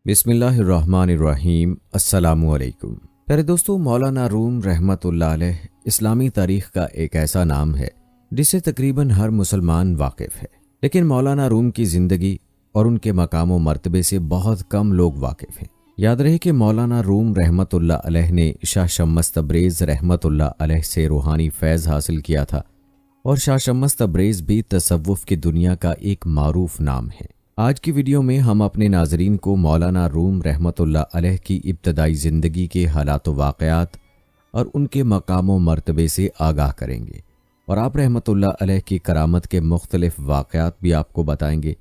بسم اللہ الرحمن الرحیم۔ السلام علیکم پیارے دوستو، مولانا روم رحمۃ اللہ علیہ اسلامی تاریخ کا ایک ایسا نام ہے جس سے تقریباً ہر مسلمان واقف ہے، لیکن مولانا روم کی زندگی اور ان کے مقام و مرتبے سے بہت کم لوگ واقف ہیں۔ یاد رہے کہ مولانا روم رحمۃ اللہ علیہ نے شاہ شمس تبریز رحمۃ اللہ علیہ سے روحانی فیض حاصل کیا تھا، اور شاہ شمس تبریز بھی تصوف کی دنیا کا ایک معروف نام ہے۔ آج کی ویڈیو میں ہم اپنے ناظرین کو مولانا روم رحمۃ اللہ علیہ کی ابتدائی زندگی کے حالات و واقعات اور ان کے مقام و مرتبے سے آگاہ کریں گے، اور آپ رحمۃ اللہ علیہ کی کرامت کے مختلف واقعات بھی آپ کو بتائیں گے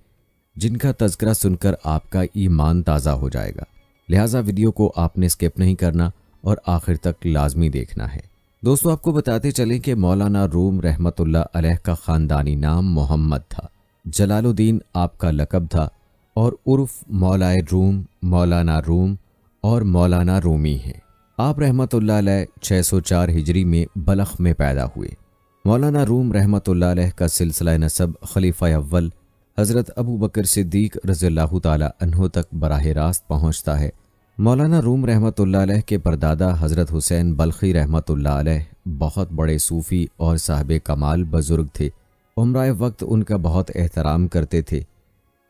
جن کا تذکرہ سن کر آپ کا ایمان تازہ ہو جائے گا۔ لہٰذا ویڈیو کو آپ نے اسکپ نہیں کرنا اور آخر تک لازمی دیکھنا ہے۔ دوستو، آپ کو بتاتے چلیں کہ مولانا روم رحمۃ اللہ علیہ کا خاندانی نام محمد تھا، جلال الدین آپ کا لقب تھا، اور عرف مولائے روم، مولانا روم اور مولانا رومی ہیں۔ آپ رحمۃ اللہ علیہ 604 ہجری میں بلخ میں پیدا ہوئے۔ مولانا روم رحمۃ اللہ علیہ کا سلسلہ نسب خلیفہ اول حضرت ابو بکر صدیق رضی اللہ تعالی عنہ تک براہ راست پہنچتا ہے۔ مولانا روم رحمۃ اللہ علیہ کے پردادا حضرت حسین بلخی رحمۃ اللہ علیہ بہت بڑے صوفی اور صاحب کمال بزرگ تھے۔ عمرائے وقت ان کا بہت احترام کرتے تھے،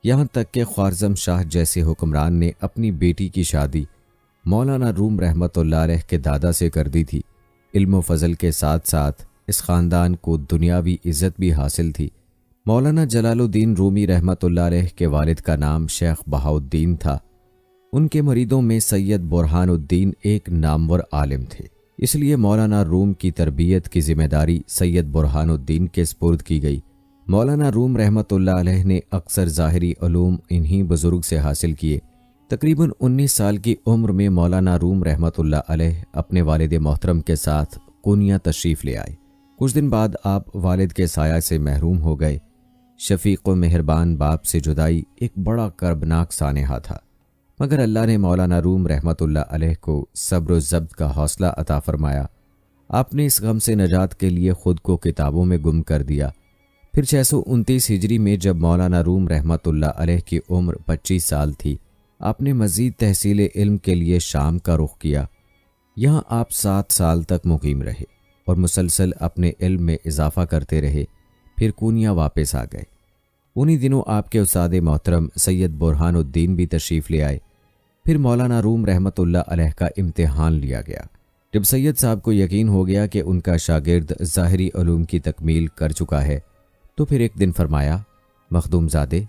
یہاں تک کہ خوارزم شاہ جیسے حکمران نے اپنی بیٹی کی شادی مولانا روم رحمۃ اللہ علیہ کے دادا سے کر دی تھی۔ علم و فضل کے ساتھ ساتھ اس خاندان کو دنیاوی عزت بھی حاصل تھی۔ مولانا جلال الدین رومی رحمۃ اللہ علیہ کے والد کا نام شیخ بہاؤالدین تھا۔ ان کے مریدوں میں سید برہان الدین ایک نامور عالم تھے، اس لیے مولانا روم کی تربیت کی ذمہ داری سید برہان الدین کے سپرد کی گئی۔ مولانا روم رحمۃ اللہ علیہ نے اکثر ظاہری علوم انہی بزرگ سے حاصل کیے۔ تقریباً 19 سال کی عمر میں مولانا روم رحمۃ اللہ علیہ اپنے والد محترم کے ساتھ قونیہ تشریف لے آئے۔ کچھ دن بعد آپ والد کے سایہ سے محروم ہو گئے۔ شفیق و مہربان باپ سے جدائی ایک بڑا کربناک سانحہ تھا، مگر اللہ نے مولانا روم رحمۃ اللہ علیہ کو صبر و ضبط کا حوصلہ عطا فرمایا۔ آپ نے اس غم سے نجات کے لیے خود کو کتابوں میں گم کر دیا۔ پھر 629 ہجری میں جب مولانا روم رحمۃ اللہ علیہ کی عمر 25 سال تھی، آپ نے مزید تحصیل علم کے لیے شام کا رخ کیا۔ یہاں آپ 7 سال تک مقیم رہے اور مسلسل اپنے علم میں اضافہ کرتے رہے۔ پھر قونیہ واپس آ گئے۔ انہی دنوں آپ کے استاد محترم سید برہان الدین بھی تشریف لے آئے۔ پھر مولانا روم رحمۃ اللہ علیہ کا امتحان لیا گیا۔ جب سید صاحب کو یقین ہو گیا کہ ان کا شاگرد ظاہری علوم کی تکمیل کر چکا ہے، تو پھر ایک دن فرمایا، مخدوم زادے،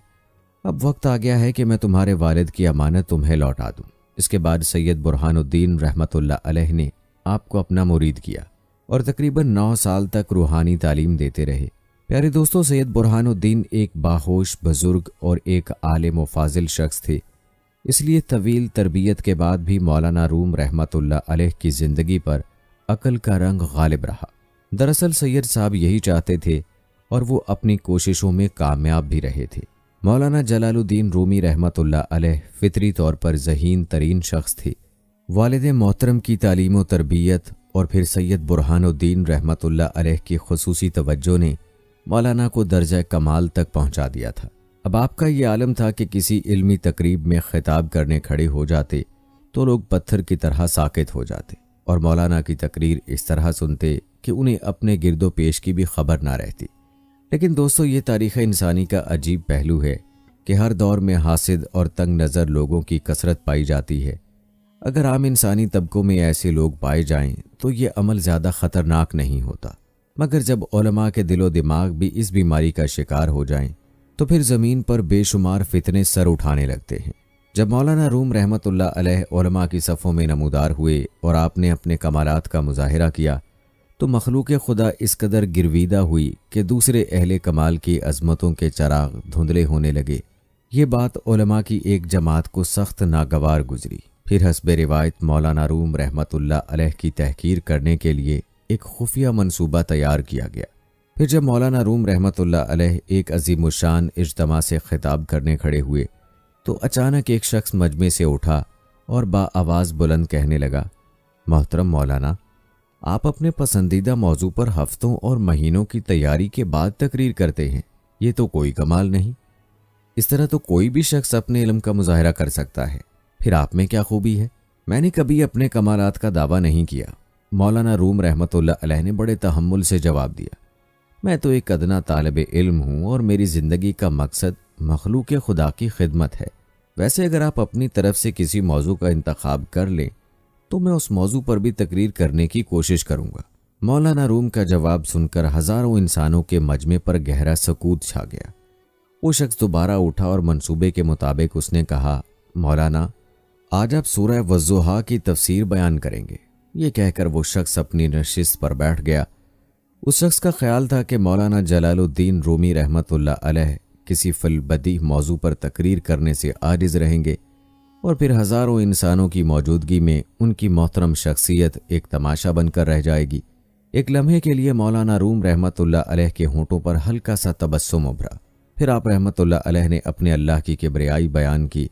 اب وقت آ گیا ہے کہ میں تمہارے والد کی امانت تمہیں لوٹا دوں۔ اس کے بعد سید برہان الدین رحمۃ اللہ علیہ نے آپ کو اپنا مرید کیا اور تقریباً 9 سال تک روحانی تعلیم دیتے رہے۔ پیارے دوستو، سید برہان الدین ایک باہوش بزرگ اور ایک عالم و فاضل شخص تھے، اس لیے طویل تربیت کے بعد بھی مولانا روم رحمۃ اللہ علیہ کی زندگی پر عقل کا رنگ غالب رہا۔ دراصل سید صاحب یہی چاہتے تھے اور وہ اپنی کوششوں میں کامیاب بھی رہے تھے۔ مولانا جلال الدین رومی رحمۃ اللہ علیہ فطری طور پر ذہین ترین شخص تھے۔ والد محترم کی تعلیم و تربیت اور پھر سید برہان الدین رحمۃ اللہ علیہ کی خصوصی توجہ نے مولانا کو درجہ کمال تک پہنچا دیا تھا۔ اب آپ کا یہ عالم تھا کہ کسی علمی تقریب میں خطاب کرنے کھڑے ہو جاتے تو لوگ پتھر کی طرح ساکت ہو جاتے اور مولانا کی تقریر اس طرح سنتے کہ انہیں اپنے گرد و پیش کی بھی خبر نہ رہتی۔ لیکن دوستو، یہ تاریخ انسانی کا عجیب پہلو ہے کہ ہر دور میں حاسد اور تنگ نظر لوگوں کی کثرت پائی جاتی ہے۔ اگر عام انسانی طبقوں میں ایسے لوگ پائے جائیں تو یہ عمل زیادہ خطرناک نہیں ہوتا، مگر جب علماء کے دل و دماغ بھی اس بیماری کا شکار ہو جائیں تو پھر زمین پر بے شمار فتنے سر اٹھانے لگتے ہیں۔ جب مولانا روم رحمۃ اللہ علیہ علماء کی صفوں میں نمودار ہوئے اور آپ نے اپنے کمالات کا مظاہرہ کیا تو مخلوق خدا اس قدر گرویدہ ہوئی کہ دوسرے اہل کمال کی عظمتوں کے چراغ دھندلے ہونے لگے۔ یہ بات علماء کی ایک جماعت کو سخت ناگوار گزری۔ پھر حسب روایت مولانا روم رحمۃ اللہ علیہ کی تحقیر کرنے کے لیے ایک خفیہ منصوبہ تیار کیا گیا۔ پھر جب مولانا روم رحمۃ اللہ علیہ ایک عظیم الشان اجتماع سے خطاب کرنے کھڑے ہوئے تو اچانک ایک شخص مجمع سے اٹھا اور آواز بلند کہنے لگا، محترم مولانا، آپ اپنے پسندیدہ موضوع پر ہفتوں اور مہینوں کی تیاری کے بعد تقریر کرتے ہیں، یہ تو کوئی کمال نہیں۔ اس طرح تو کوئی بھی شخص اپنے علم کا مظاہرہ کر سکتا ہے۔ پھر آپ میں کیا خوبی ہے؟ میں نے کبھی اپنے کمالات کا دعویٰ نہیں کیا۔ مولانا روم رحمۃ اللہ علیہ نے بڑے تحمل سے جواب دیا۔ میں تو ایک ادنا طالب علم ہوں اور میری زندگی کا مقصد مخلوق خدا کی خدمت ہے۔ ویسے اگر آپ اپنی طرف سے کسی موضوع کا انتخاب کر لیں تو میں اس موضوع پر بھی تقریر کرنے کی کوشش کروں گا۔ مولانا روم کا جواب سن کر ہزاروں انسانوں کے مجمع پر گہرا سکوت چھا گیا۔ وہ شخص دوبارہ اٹھا اور منصوبے کے مطابق اس نے کہا، مولانا آج آپ سورہ والضحیٰ کی تفسیر بیان کریں گے۔ یہ کہہ کر وہ شخص اپنی نشست پر بیٹھ گیا۔ اس شخص کا خیال تھا کہ مولانا جلال الدین رومی رحمۃ اللہ علیہ کسی فلبدی موضوع پر تقریر کرنے سے عاجز رہیں گے اور پھر ہزاروں انسانوں کی موجودگی میں ان کی محترم شخصیت ایک تماشا بن کر رہ جائے گی۔ ایک لمحے کے لیے مولانا روم رحمۃ اللہ علیہ کے ہونٹوں پر ہلکا سا تبسم ابھرا۔ پھر آپ رحمۃ اللہ علیہ نے اپنے اللہ کی کبریائی بیان کی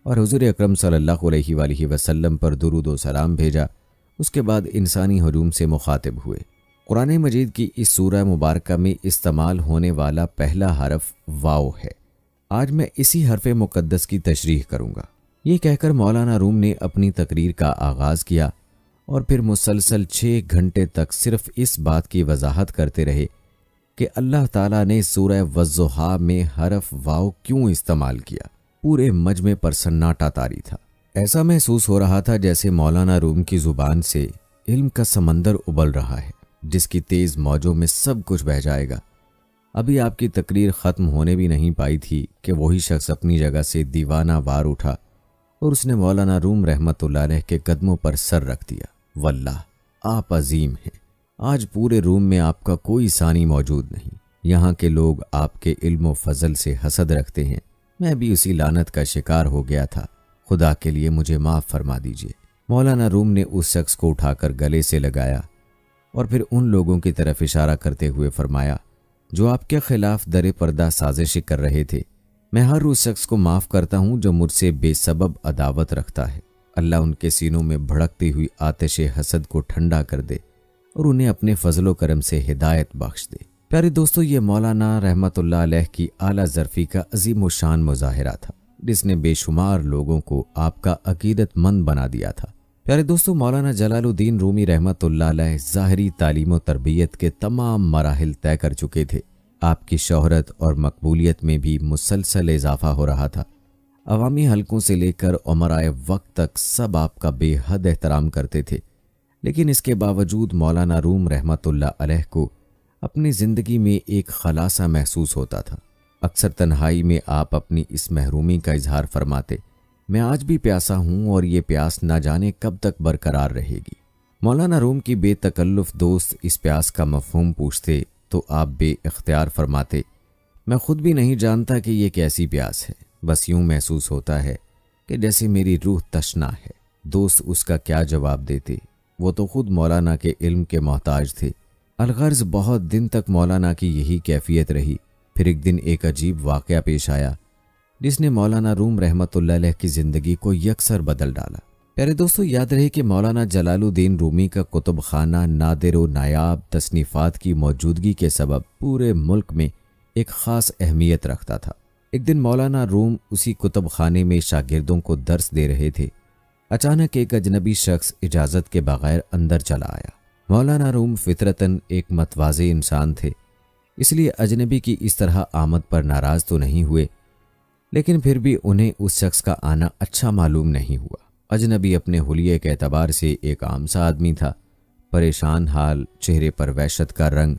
اور حضور اکرم صلی اللہ علیہ وآلہ وسلم پر درود و سلام بھیجا۔ اس کے بعد انسانی ہجوم سے مخاطب ہوئے۔ قرآن مجید کی اس سورہ مبارکہ میں استعمال ہونے والا پہلا حرف واو ہے۔ آج میں اسی حرف مقدس کی تشریح کروں گا۔ یہ کہہ کر مولانا روم نے اپنی تقریر کا آغاز کیا اور پھر مسلسل 6 گھنٹے تک صرف اس بات کی وضاحت کرتے رہے کہ اللہ تعالیٰ نے سورہ والضحیٰ میں حرف واو کیوں استعمال کیا۔ پورے مجمع پر سناٹا طاری تھا۔ ایسا محسوس ہو رہا تھا جیسے مولانا روم کی زبان سے علم کا سمندر ابل رہا ہے جس کی تیز موجوں میں سب کچھ بہہ جائے گا۔ ابھی آپ کی تقریر ختم ہونے بھی نہیں پائی تھی کہ وہی شخص اپنی جگہ سے دیوانہ وار اٹھا اور اس نے مولانا روم رحمۃ اللہ علیہ کے قدموں پر سر رکھ دیا۔ واللہ آپ عظیم ہیں۔ آج پورے روم میں آپ کا کوئی ثانی موجود نہیں۔ یہاں کے لوگ آپ کے علم و فضل سے حسد رکھتے ہیں۔ میں بھی اسی لعنت کا شکار ہو گیا تھا۔ خدا کے لیے مجھے معاف فرما دیجیے۔ مولانا روم نے اس شخص کو اٹھا کر گلے سے لگایا اور پھر ان لوگوں کی طرف اشارہ کرتے ہوئے فرمایا جو آپ کے خلاف در پردہ سازشیں کر رہے تھے۔ میں ہر اس شخص کو معاف کرتا ہوں جو مجھ سے بے سبب عداوت رکھتا ہے۔ اللہ ان کے سینوں میں بھڑکتی ہوئی آتش حسد کو ٹھنڈا کر دے اور انہیں اپنے فضل و کرم سے ہدایت بخش دے۔ پیارے دوستو، یہ مولانا رحمۃ اللہ علیہ کی اعلیٰ ظرفی کا عظیم و شان مظاہرہ تھا جس نے بے شمار لوگوں کو آپ کا عقیدت مند بنا دیا تھا۔ پیارے دوستو، مولانا جلال الدین رومی رحمۃ اللہ علیہ ظاہری تعلیم و تربیت کے تمام مراحل طے کر چکے تھے۔ آپ کی شہرت اور مقبولیت میں بھی مسلسل اضافہ ہو رہا تھا۔ عوامی حلقوں سے لے کر عمرائے وقت تک سب آپ کا بے حد احترام کرتے تھے، لیکن اس کے باوجود مولانا روم رحمۃ اللہ علیہ کو اپنی زندگی میں ایک خلاصہ محسوس ہوتا تھا۔ اکثر تنہائی میں آپ اپنی اس محرومی کا اظہار فرماتے، میں آج بھی پیاسا ہوں اور یہ پیاس نہ جانے کب تک برقرار رہے گی۔ مولانا روم کی بے تکلف دوست اس پیاس کا مفہوم پوچھتے تو آپ بے اختیار فرماتے، میں خود بھی نہیں جانتا کہ یہ کیسی پیاس ہے، بس یوں محسوس ہوتا ہے کہ جیسے میری روح تشنا ہے۔ دوست اس کا کیا جواب دیتے؟ وہ تو خود مولانا کے علم کے محتاج تھے۔ الغرض بہت دن تک مولانا کی یہی کیفیت رہی۔ پھر ایک دن ایک عجیب واقعہ پیش آیا جس نے مولانا روم رحمۃ اللہ علیہ کی زندگی کو یکسر بدل ڈالا۔ پیارے دوستو، یاد رہے کہ مولانا جلال الدین رومی کا کتب خانہ نادر و نایاب تصنیفات کی موجودگی کے سبب پورے ملک میں ایک خاص اہمیت رکھتا تھا۔ ایک دن مولانا روم اسی کتب خانے میں شاگردوں کو درس دے رہے تھے۔ اچانک ایک اجنبی شخص اجازت کے بغیر اندر چلا آیا۔ مولانا روم فطرتاً ایک متواضع انسان تھے، اس لیے اجنبی کی اس طرح آمد پر ناراض تو نہیں ہوئے، لیکن پھر بھی انہیں اس شخص کا آنا اچھا معلوم نہیں ہوا۔ اجنبی اپنے حلیے کے اعتبار سے ایک عام سا آدمی تھا، پریشان حال، چہرے پر وحشت کا رنگ،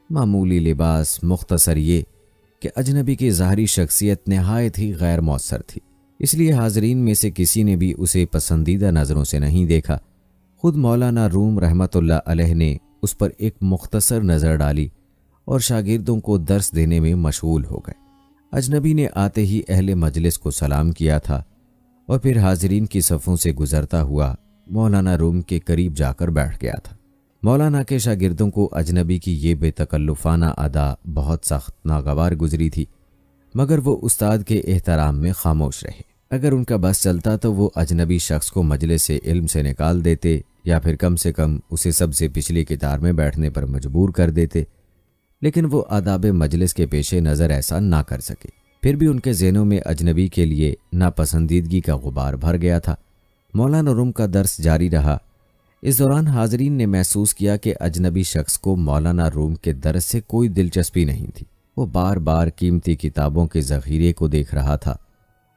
معمولی لباس، مختصر یہ کہ اجنبی کی ظاہری شخصیت نہایت ہی غیر مؤثر تھی، اس لیے حاضرین میں سے کسی نے بھی اسے پسندیدہ نظروں سے نہیں دیکھا۔ خود مولانا روم رحمۃ اللہ علیہ نے اس پر ایک مختصر نظر ڈالی اور شاگردوں کو درس دینے میں مشغول ہو گئے۔ اجنبی نے آتے ہی اہل مجلس کو سلام کیا تھا اور پھر حاضرین کی صفوں سے گزرتا ہوا مولانا روم کے قریب جا کر بیٹھ گیا تھا۔ مولانا کے شاگردوں کو اجنبی کی یہ بے تکلفانہ ادا بہت سخت ناگوار گزری تھی، مگر وہ استاد کے احترام میں خاموش رہے۔ اگر ان کا بس چلتا تو وہ اجنبی شخص کو مجلس سے علم سے نکال دیتے یا پھر کم سے کم اسے سب سے پچھلی قطار میں بیٹھنے پر مجبور کر دیتے، لیکن وہ آداب مجلس کے پیش نظر ایسا نہ کر سکے۔ پھر بھی ان کے ذہنوں میں اجنبی کے لیے ناپسندیدگی کا غبار بھر گیا تھا۔ مولانا روم کا درس جاری رہا۔ اس دوران حاضرین نے محسوس کیا کہ اجنبی شخص کو مولانا روم کے درس سے کوئی دلچسپی نہیں تھی۔ وہ بار بار قیمتی کتابوں کے ذخیرے کو دیکھ رہا تھا۔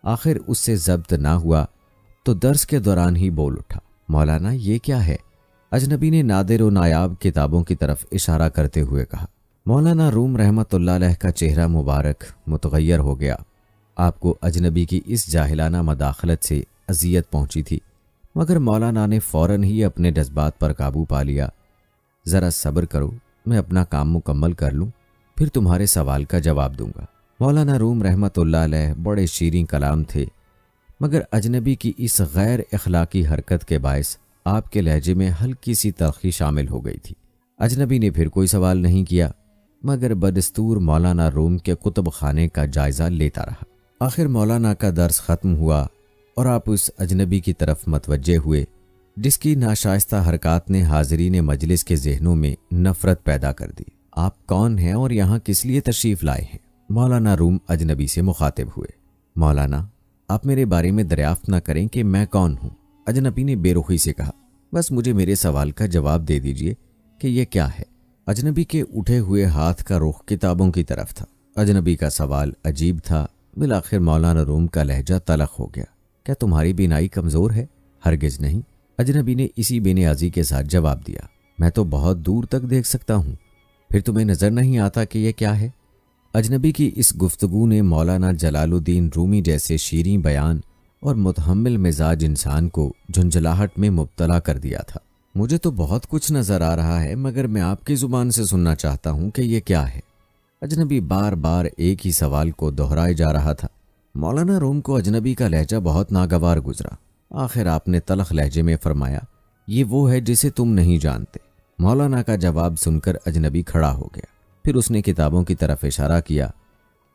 آخر اس سے ضبط نہ ہوا تو درس کے دوران ہی بول اٹھا، مولانا یہ کیا ہے؟ اجنبی نے نادر و نایاب کتابوں کی طرف اشارہ کرتے ہوئے کہا۔ مولانا روم رحمۃ اللہ علیہ کا چہرہ مبارک متغیر ہو گیا۔ آپ کو اجنبی کی اس جاہلانہ مداخلت سے اذیت پہنچی تھی، مگر مولانا نے فوراً ہی اپنے جذبات پر قابو پا لیا۔ ذرا صبر کرو، میں اپنا کام مکمل کر لوں، پھر تمہارے سوال کا جواب دوں گا۔ مولانا روم رحمۃ اللہ علیہ بڑے شیریں کلام تھے، مگر اجنبی کی اس غیر اخلاقی حرکت کے باعث آپ کے لہجے میں ہلکی سی تلخی شامل ہو گئی تھی۔ اجنبی نے پھر کوئی سوال نہیں کیا، مگر بدستور مولانا روم کے کتب خانے کا جائزہ لیتا رہا۔ آخر مولانا کا درس ختم ہوا اور آپ اس اجنبی کی طرف متوجہ ہوئے جس کی ناشائستہ حرکات نے حاضرین مجلس کے ذہنوں میں نفرت پیدا کر دی۔ آپ کون ہیں اور یہاں کس لیے تشریف لائے ہیں؟ مولانا روم اجنبی سے مخاطب ہوئے۔ مولانا، آپ میرے بارے میں دریافت نہ کریں کہ میں کون ہوں، اجنبی نے بے رخی سے کہا۔ بس مجھے میرے سوال کا جواب دے دیجئے کہ یہ کیا ہے۔ اجنبی کے اٹھے ہوئے ہاتھ کا رخ کتابوں کی طرف تھا۔ اجنبی کا سوال عجیب تھا۔ بالآخر مولانا روم کا لہجہ تلخ ہو گیا۔ کیا تمہاری بینائی کمزور ہے؟ ہرگز نہیں، اجنبی نے اسی بے نیازی کے ساتھ جواب دیا۔ میں تو بہت دور تک دیکھ سکتا ہوں، پھر تمہیں نظر نہیں آتا کہ یہ کیا ہے؟ اجنبی کی اس گفتگو نے مولانا جلال الدین رومی جیسے شیریں بیان اور متحمل مزاج انسان کو جھنجھلاہٹ میں مبتلا کر دیا تھا۔ مجھے تو بہت کچھ نظر آ رہا ہے، مگر میں آپ کی زبان سے سننا چاہتا ہوں کہ یہ کیا ہے۔ اجنبی بار بار ایک ہی سوال کو دہرائے جا رہا تھا۔ مولانا روم کو اجنبی کا لہجہ بہت ناگوار گزرا۔ آخر آپ نے تلخ لہجے میں فرمایا، یہ وہ ہے جسے تم نہیں جانتے۔ مولانا کا جواب سن کر اجنبی کھڑا ہو گیا، پھر اس نے کتابوں کی طرف اشارہ کیا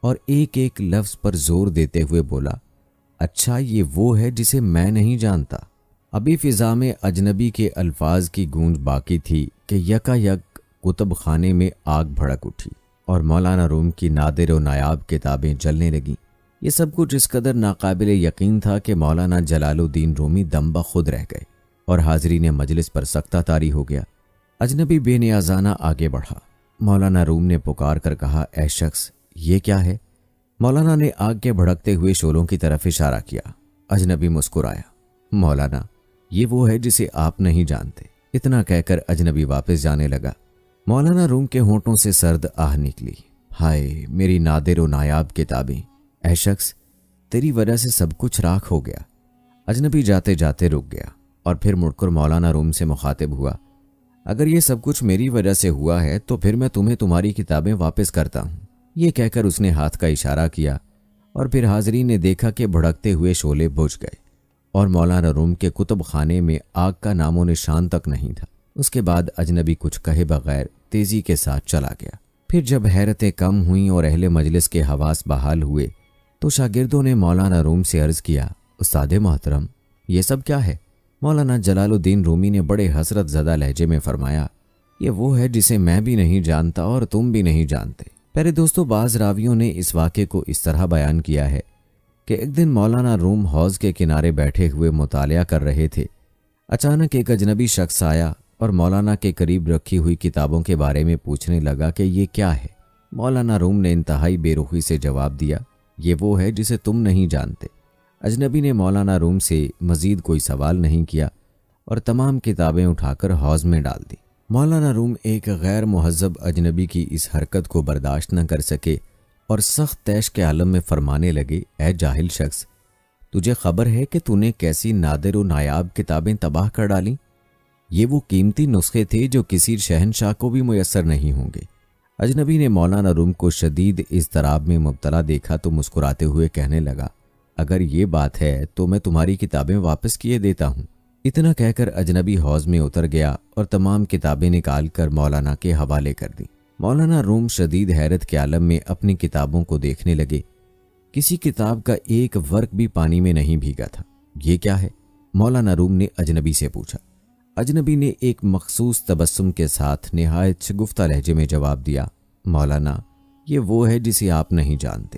اور ایک ایک لفظ پر زور دیتے ہوئے بولا، اچھا یہ وہ ہے جسے میں نہیں جانتا۔ ابھی فضا میں اجنبی کے الفاظ کی گونج باقی تھی کہ یکا یک کتب خانے میں آگ بھڑک اٹھی اور مولانا روم کی نادر و نایاب کتابیں جلنے لگیں۔ یہ سب کچھ اس قدر ناقابل یقین تھا کہ مولانا جلال الدین رومی دم بخود رہ گئے اور حاضرین مجلس پر سکتہ طاری ہو گیا۔ اجنبی بے نیازانہ آگے بڑھا۔ مولانا روم نے پکار کر کہا، اے شخص یہ کیا ہے؟ مولانا نے آگ کے بھڑکتے ہوئے شعلوں کی طرف اشارہ کیا۔ اجنبی مسکرایا، مولانا یہ وہ ہے جسے آپ نہیں جانتے۔ اتنا کہہ کر اجنبی واپس جانے لگا۔ مولانا روم کے ہونٹوں سے سرد آہ نکلی، ہائے میری نادر و نایاب کتابیں، اے شخص تیری وجہ سے سب کچھ راکھ ہو گیا۔ اجنبی جاتے جاتے رک گیا اور پھر مڑ کر مولانا روم سے مخاطب ہوا، اگر یہ سب کچھ میری وجہ سے ہوا ہے تو پھر میں تمہیں تمہاری کتابیں واپس کرتا ہوں۔ یہ کہہ کر اس نے ہاتھ کا اشارہ کیا اور پھر حاضرین نے دیکھا کہ بھڑکتے ہوئے شعلے بجھ گئے اور مولانا روم کے کتب خانے میں آگ کا نام و نشان تک نہیں تھا۔ اس کے بعد اجنبی کچھ کہے بغیر تیزی کے ساتھ چلا گیا۔ پھر جب حیرتیں کم ہوئیں اور اہل مجلس کے حواس بحال ہوئے تو شاگردوں نے مولانا روم سے عرض کیا، استاد محترم یہ سب کیا ہے؟ مولانا جلال الدین رومی نے بڑے حسرت زدہ لہجے میں فرمایا، یہ وہ ہے جسے میں بھی نہیں جانتا اور تم بھی نہیں جانتے۔ پیارے دوستو، بعض راویوں نے اس واقعے کو اس طرح بیان کیا ہے کہ ایک دن مولانا روم حوض کے کنارے بیٹھے ہوئے مطالعہ کر رہے تھے۔ اچانک ایک اجنبی شخص آیا اور مولانا کے قریب رکھی ہوئی کتابوں کے بارے میں پوچھنے لگا کہ یہ کیا ہے؟ مولانا روم نے انتہائی بے رخی سے جواب دیا، یہ وہ ہے جسے تم نہیں جانتے۔ اجنبی نے مولانا روم سے مزید کوئی سوال نہیں کیا اور تمام کتابیں اٹھا کر حوض میں ڈال دی۔ مولانا روم ایک غیر مہذب اجنبی کی اس حرکت کو برداشت نہ کر سکے اور سخت طیش کے عالم میں فرمانے لگے، اے جاہل شخص، تجھے خبر ہے کہ تو نے کیسی نادر و نایاب کتابیں تباہ کر ڈالیں؟ یہ وہ قیمتی نسخے تھے جو کسی شہنشاہ کو بھی میسر نہیں ہوں گے۔ اجنبی نے مولانا روم کو شدید اضطراب میں مبتلا دیکھا تو مسکراتے ہوئے کہنے لگا، اگر یہ بات ہے تو میں تمہاری کتابیں واپس کیے دیتا ہوں۔ اتنا کہہ کر اجنبی حوض میں اتر گیا اور تمام کتابیں نکال کر مولانا کے حوالے کر دیں۔ مولانا روم شدید حیرت کے عالم میں اپنی کتابوں کو دیکھنے لگے۔ کسی کتاب کا ایک ورق بھی پانی میں نہیں بھیگا تھا۔ یہ کیا ہے؟ مولانا روم نے اجنبی سے پوچھا۔ اجنبی نے ایک مخصوص تبسم کے ساتھ نہایت شگفتہ لہجے میں جواب دیا، مولانا یہ وہ ہے جسے آپ نہیں جانتے۔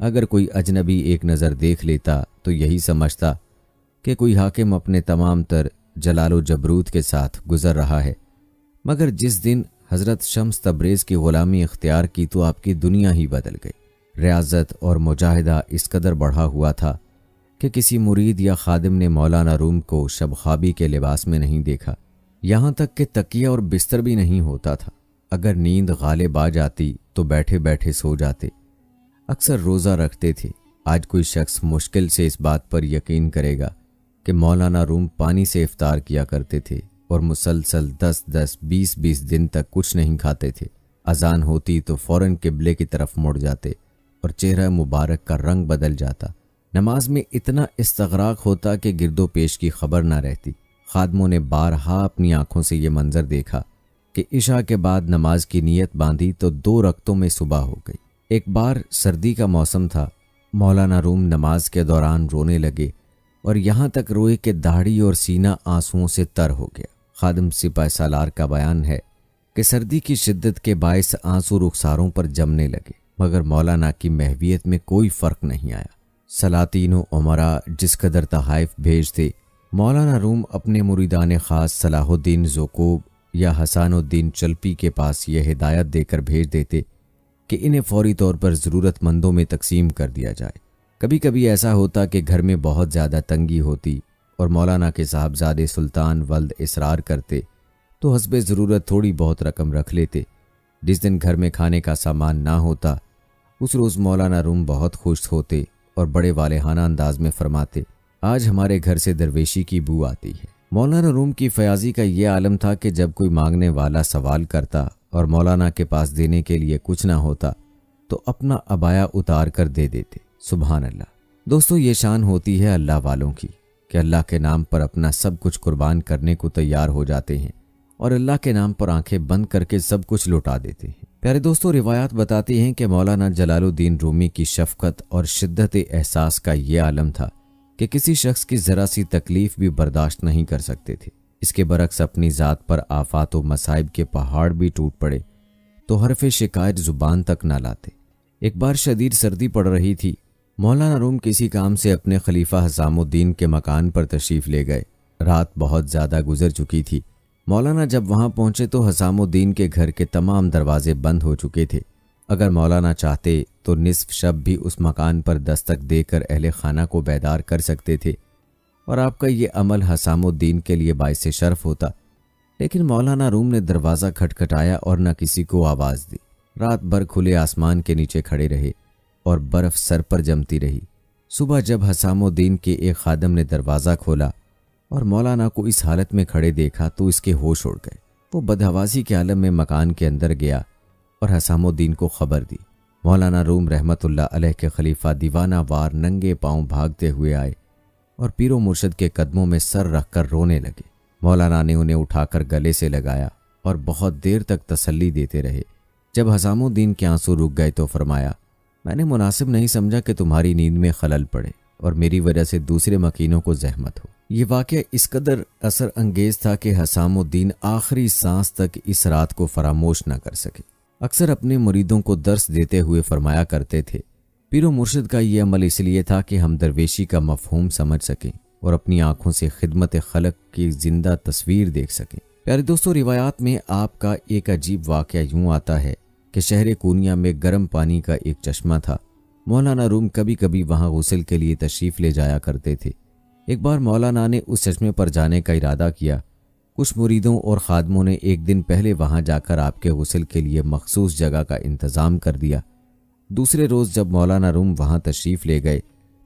اگر کوئی اجنبی ایک نظر دیکھ لیتا تو یہی سمجھتا کہ کوئی حاکم اپنے تمام تر جلال و جبروت کے ساتھ گزر رہا ہے، مگر جس دن حضرت شمس تبریز کی غلامی اختیار کی تو آپ کی دنیا ہی بدل گئی۔ ریاضت اور مجاہدہ اس قدر بڑھا ہوا تھا کہ کسی مرید یا خادم نے مولانا روم کو شب خوابی کے لباس میں نہیں دیکھا، یہاں تک کہ تکیہ اور بستر بھی نہیں ہوتا تھا۔ اگر نیند غالب آ جاتی تو بیٹھے بیٹھے سو جاتے۔ اکثر روزہ رکھتے تھے۔ آج کوئی شخص مشکل سے اس بات پر یقین کرے گا کہ مولانا روم پانی سے افطار کیا کرتے تھے اور مسلسل 10 20 دن تک کچھ نہیں کھاتے تھے۔ اذان ہوتی تو فوراً قبلے کی طرف مڑ جاتے اور چہرہ مبارک کا رنگ بدل جاتا۔ نماز میں اتنا استغراق ہوتا کہ گرد و پیش کی خبر نہ رہتی۔ خادموں نے بارہا اپنی آنکھوں سے یہ منظر دیکھا کہ عشاء کے بعد نماز کی نیت باندھی تو 2 رکعتوں میں صبح ہو گئی۔ ایک بار سردی کا موسم تھا، مولانا روم نماز کے دوران رونے لگے اور یہاں تک روئے کہ داڑھی اور سینہ آنسوؤں سے تر ہو گیا۔ خادم سپہ سالار کا بیان ہے کہ سردی کی شدت کے باعث آنسو رخساروں پر جمنے لگے، مگر مولانا کی محویت میں کوئی فرق نہیں آیا۔ سلاطین و عمراء جس قدر تحائف بھیجتے، مولانا روم اپنے مریدان خاص صلاح الدین زوکوب یا حسان الدین چلپی کے پاس یہ ہدایت دے کر بھیج دیتے کہ انہیں فوری طور پر ضرورت مندوں میں تقسیم کر دیا جائے۔ کبھی کبھی ایسا ہوتا کہ گھر میں بہت زیادہ تنگی ہوتی اور مولانا کے صاحبزادے سلطان ولد اصرار کرتے تو حسب ضرورت تھوڑی بہت رقم رکھ لیتے۔ جس دن گھر میں کھانے کا سامان نہ ہوتا، اس روز مولانا روم بہت خوش ہوتے اور بڑے والہانہ انداز میں فرماتے، آج ہمارے گھر سے درویشی کی بو آتی ہے۔ مولانا روم کی فیاضی کا یہ عالم تھا کہ جب کوئی مانگنے والا سوال کرتا اور مولانا کے پاس دینے کے لیے کچھ نہ ہوتا تو اپنا عبایا اتار کر دے دیتے۔ سبحان اللہ۔ دوستو، یہ شان ہوتی ہے اللہ والوں کی کہ اللہ کے نام پر اپنا سب کچھ قربان کرنے کو تیار ہو جاتے ہیں اور اللہ کے نام پر آنکھیں بند کر کے سب کچھ لوٹا دیتے ہیں۔ پیارے دوستو، روایات بتاتی ہیں کہ مولانا جلال الدین رومی کی شفقت اور شدت احساس کا یہ عالم تھا کہ کسی شخص کی ذرا سی تکلیف بھی برداشت نہیں کر سکتے تھے۔ اس کے برعکس اپنی ذات پر آفات و مصائب کے پہاڑ بھی ٹوٹ پڑے تو حرف شکایت زبان تک نہ لاتے۔ ایک بار شدید سردی پڑ رہی تھی۔ مولانا روم کسی کام سے اپنے خلیفہ حسام الدین کے مکان پر تشریف لے گئے۔ رات بہت زیادہ گزر چکی تھی۔ مولانا جب وہاں پہنچے تو حسام الدین کے گھر کے تمام دروازے بند ہو چکے تھے۔ اگر مولانا چاہتے تو نصف شب بھی اس مکان پر دستک دے کر اہل خانہ کو بیدار کر سکتے تھے اور آپ کا یہ عمل حسام الدین کے لیے باعث شرف ہوتا، لیکن مولانا روم نے دروازہ کھٹکھٹایا اور نہ کسی کو آواز دی۔ رات بھر کھلے آسمان کے نیچے کھڑے رہے اور برف سر پر جمتی رہی۔ صبح جب حسام الدین کے ایک خادم نے دروازہ کھولا اور مولانا کو اس حالت میں کھڑے دیکھا تو اس کے ہوش اڑ گئے۔ وہ بدحواسی کے عالم میں مکان کے اندر گیا اور حسام الدین کو خبر دی۔ مولانا روم رحمت اللہ علیہ کے خلیفہ دیوانہ وار ننگے پاؤں بھاگتے ہوئے آئے اور پیر و مرشد کے قدموں میں سر رکھ کر رونے لگے۔ مولانا نے انہیں اٹھا کر گلے سے لگایا اور بہت دیر تک تسلی دیتے رہے۔ جب حسام الدین کے آنسو رک گئے تو فرمایا، میں نے مناسب نہیں سمجھا کہ تمہاری نیند میں خلل پڑے اور میری وجہ سے دوسرے مکینوں کو زحمت ہو۔ یہ واقعہ اس قدر اثر انگیز تھا کہ حسام الدین آخری سانس تک اس رات کو فراموش نہ کر سکے۔ اکثر اپنے مریدوں کو درس دیتے ہوئے فرمایا کرتے تھے، پیر و مرشد کا یہ عمل اس لیے تھا کہ ہم درویشی کا مفہوم سمجھ سکیں اور اپنی آنکھوں سے خدمت خلق کی زندہ تصویر دیکھ سکیں۔ پیارے دوستو، روایات میں آپ کا ایک عجیب واقعہ یوں آتا ہے کہ شہر کونیا میں گرم پانی کا ایک چشمہ تھا۔ مولانا روم کبھی کبھی وہاں غسل کے لیے تشریف لے جایا کرتے تھے۔ ایک بار مولانا نے اس چشمے پر جانے کا ارادہ کیا۔ کچھ مریدوں اور خادموں نے ایک دن پہلے وہاں جا کر آپ کے غسل کے لیے مخصوص جگہ کا انتظام کر دیا۔ دوسرے روز جب مولانا روم وہاں تشریف لے گئے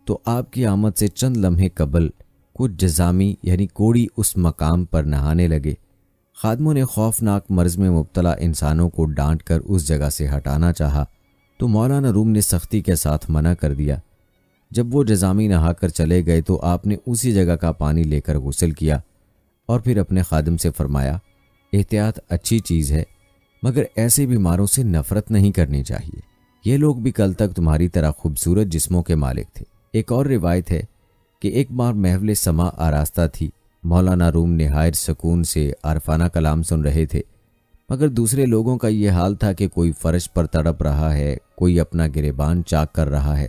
تو آپ کی آمد سے چند لمحے قبل کچھ جزامی یعنی کوڑی اس مقام پر نہانے لگے۔ خادموں نے خوفناک مرض میں مبتلا انسانوں کو ڈانٹ کر اس جگہ سے ہٹانا چاہا تو مولانا روم نے سختی کے ساتھ منع کر دیا۔ جب وہ جزامی نہا کر چلے گئے تو آپ نے اسی جگہ کا پانی لے کر غسل کیا اور پھر اپنے خادم سے فرمایا، احتیاط اچھی چیز ہے مگر ایسے بیماروں سے نفرت نہیں کرنی چاہیے، یہ لوگ بھی کل تک تمہاری طرح خوبصورت جسموں کے مالک تھے۔ ایک اور روایت ہے کہ ایک بار محفل سما آراستہ تھی۔ مولانا روم نہایت سکون سے عارفانہ کلام سن رہے تھے، مگر دوسرے لوگوں کا یہ حال تھا کہ کوئی فرش پر تڑپ رہا ہے، کوئی اپنا گریبان چاک کر رہا ہے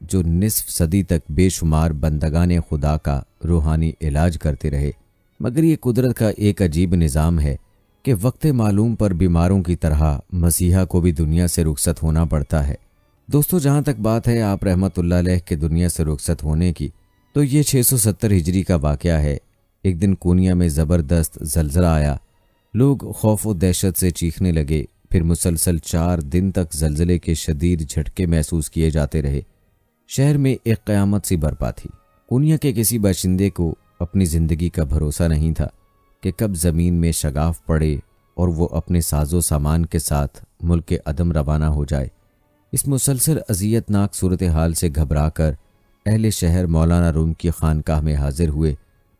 جو نصف صدی تک بے شمار بندگان خدا کا روحانی علاج کرتے رہے، مگر یہ قدرت کا ایک عجیب نظام ہے کہ وقت معلوم پر بیماروں کی طرح مسیحا کو بھی دنیا سے رخصت ہونا پڑتا ہے۔ دوستو، جہاں تک بات ہے آپ رحمت اللہ علیہ کے دنیا سے رخصت ہونے کی، تو یہ 670 ہجری کا واقعہ ہے۔ ایک دن کونیا میں زبردست زلزلہ آیا، لوگ خوف و دہشت سے چیخنے لگے، پھر مسلسل 4 دن تک زلزلے کے شدید جھٹکے محسوس کیے جاتے رہے۔ شہر میں ایک قیامت سی برپا تھی۔ کونیا کے کسی باشندے کو اپنی زندگی کا بھروسہ نہیں تھا کہ کب زمین میں شگاف پڑے اور وہ اپنے ساز و سامان کے ساتھ ملک عدم روانہ ہو جائے۔ اس مسلسل اذیت ناک صورتحال سے گھبرا کر اہل شہر مولانا روم کی خانقاہ میں حاضر ہوئے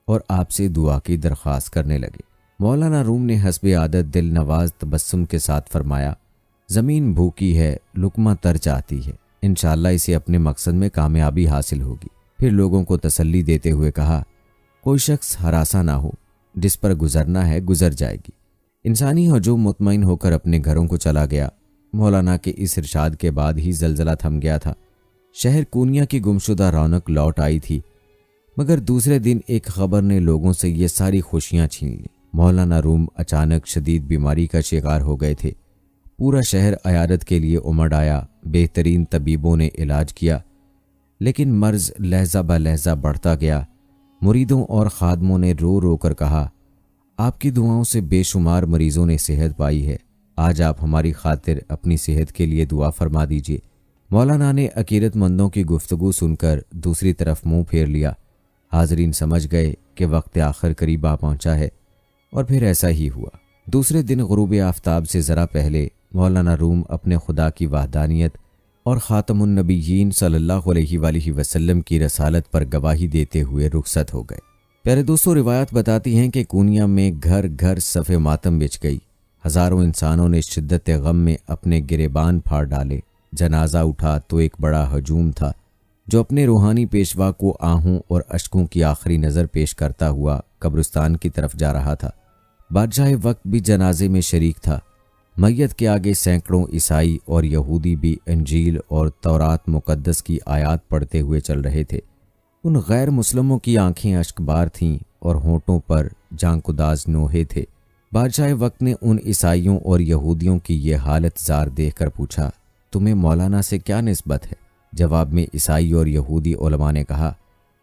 اور آپ سے دعا کی درخواست کرنے لگے۔ مولانا روم نے حسب عادت دل نواز تبسم کے ساتھ فرمایا، زمین بھوکی ہے، لقمہ تر چاہتی ہے، انشاءاللہ اسے اپنے مقصد میں کامیابی حاصل ہوگی۔ پھر لوگوں کو تسلی دیتے ہوئے کہا، کوئی شخص ہراساں نہ ہو، جس پر گزرنا ہے گزر جائے گی۔ انسانی ہجوم مطمئن ہو کر اپنے گھروں کو چلا گیا۔ مولانا کے اس ارشاد کے بعد ہی زلزلہ تھم گیا تھا۔ شہر کونیا کی گمشدہ رونق لوٹ آئی تھی، مگر دوسرے دن ایک خبر نے لوگوں سے یہ ساری خوشیاں چھین لیں۔ مولانا روم اچانک شدید بیماری کا شکار ہو گئے تھے۔ پورا شہر عیادت کے لیے امڑ آیا، بہترین طبیبوں نے علاج کیا، لیکن مرض لہجہ بہ لہجہ بڑھتا گیا۔ مریدوں اور خادموں نے رو رو کر کہا، آپ کی دعاؤں سے بے شمار مریضوں نے صحت پائی ہے، آج آپ ہماری خاطر اپنی صحت کے لیے دعا فرما دیجیے۔ مولانا نے عقیدت مندوں کی گفتگو سن کر دوسری طرف منہ پھیر لیا۔ حاضرین سمجھ گئے کہ وقت آخر قریب آ پہنچا ہے، اور پھر ایسا ہی ہوا۔ دوسرے دن غروب آفتاب سے ذرا پہلے مولانا روم اپنے خدا کی وحدانیت اور خاتم النبیین صلی اللہ علیہ وآلہ وسلم کی رسالت پر گواہی دیتے ہوئے رخصت ہو گئے۔ پیارے دوستو، روایت بتاتی ہیں کہ کونیا میں گھر گھر صف ماتم بچھ گئی۔ ہزاروں انسانوں نے شدت غم میں اپنے گریبان پھاڑ ڈالے۔ جنازہ اٹھا تو ایک بڑا ہجوم تھا جو اپنے روحانی پیشوا کو آہوں اور اشکوں کی آخری نظر پیش کرتا ہوا قبرستان کی طرف جا رہا تھا۔ بادشاہ وقت بھی جنازے میں شریک تھا۔ میت کے آگے سینکڑوں عیسائی اور یہودی بھی انجیل اور تورات مقدس کی آیات پڑھتے ہوئے چل رہے تھے۔ ان غیر مسلموں کی آنکھیں اشک بار تھیں اور ہونٹوں پر جانکداز نوحے تھے۔ بادشاہ وقت نے ان عیسائیوں اور یہودیوں کی یہ حالت زار دیکھ کر پوچھا، تمہیں مولانا سے کیا نسبت ہے؟ جواب میں عیسائی اور یہودی علماء نے کہا،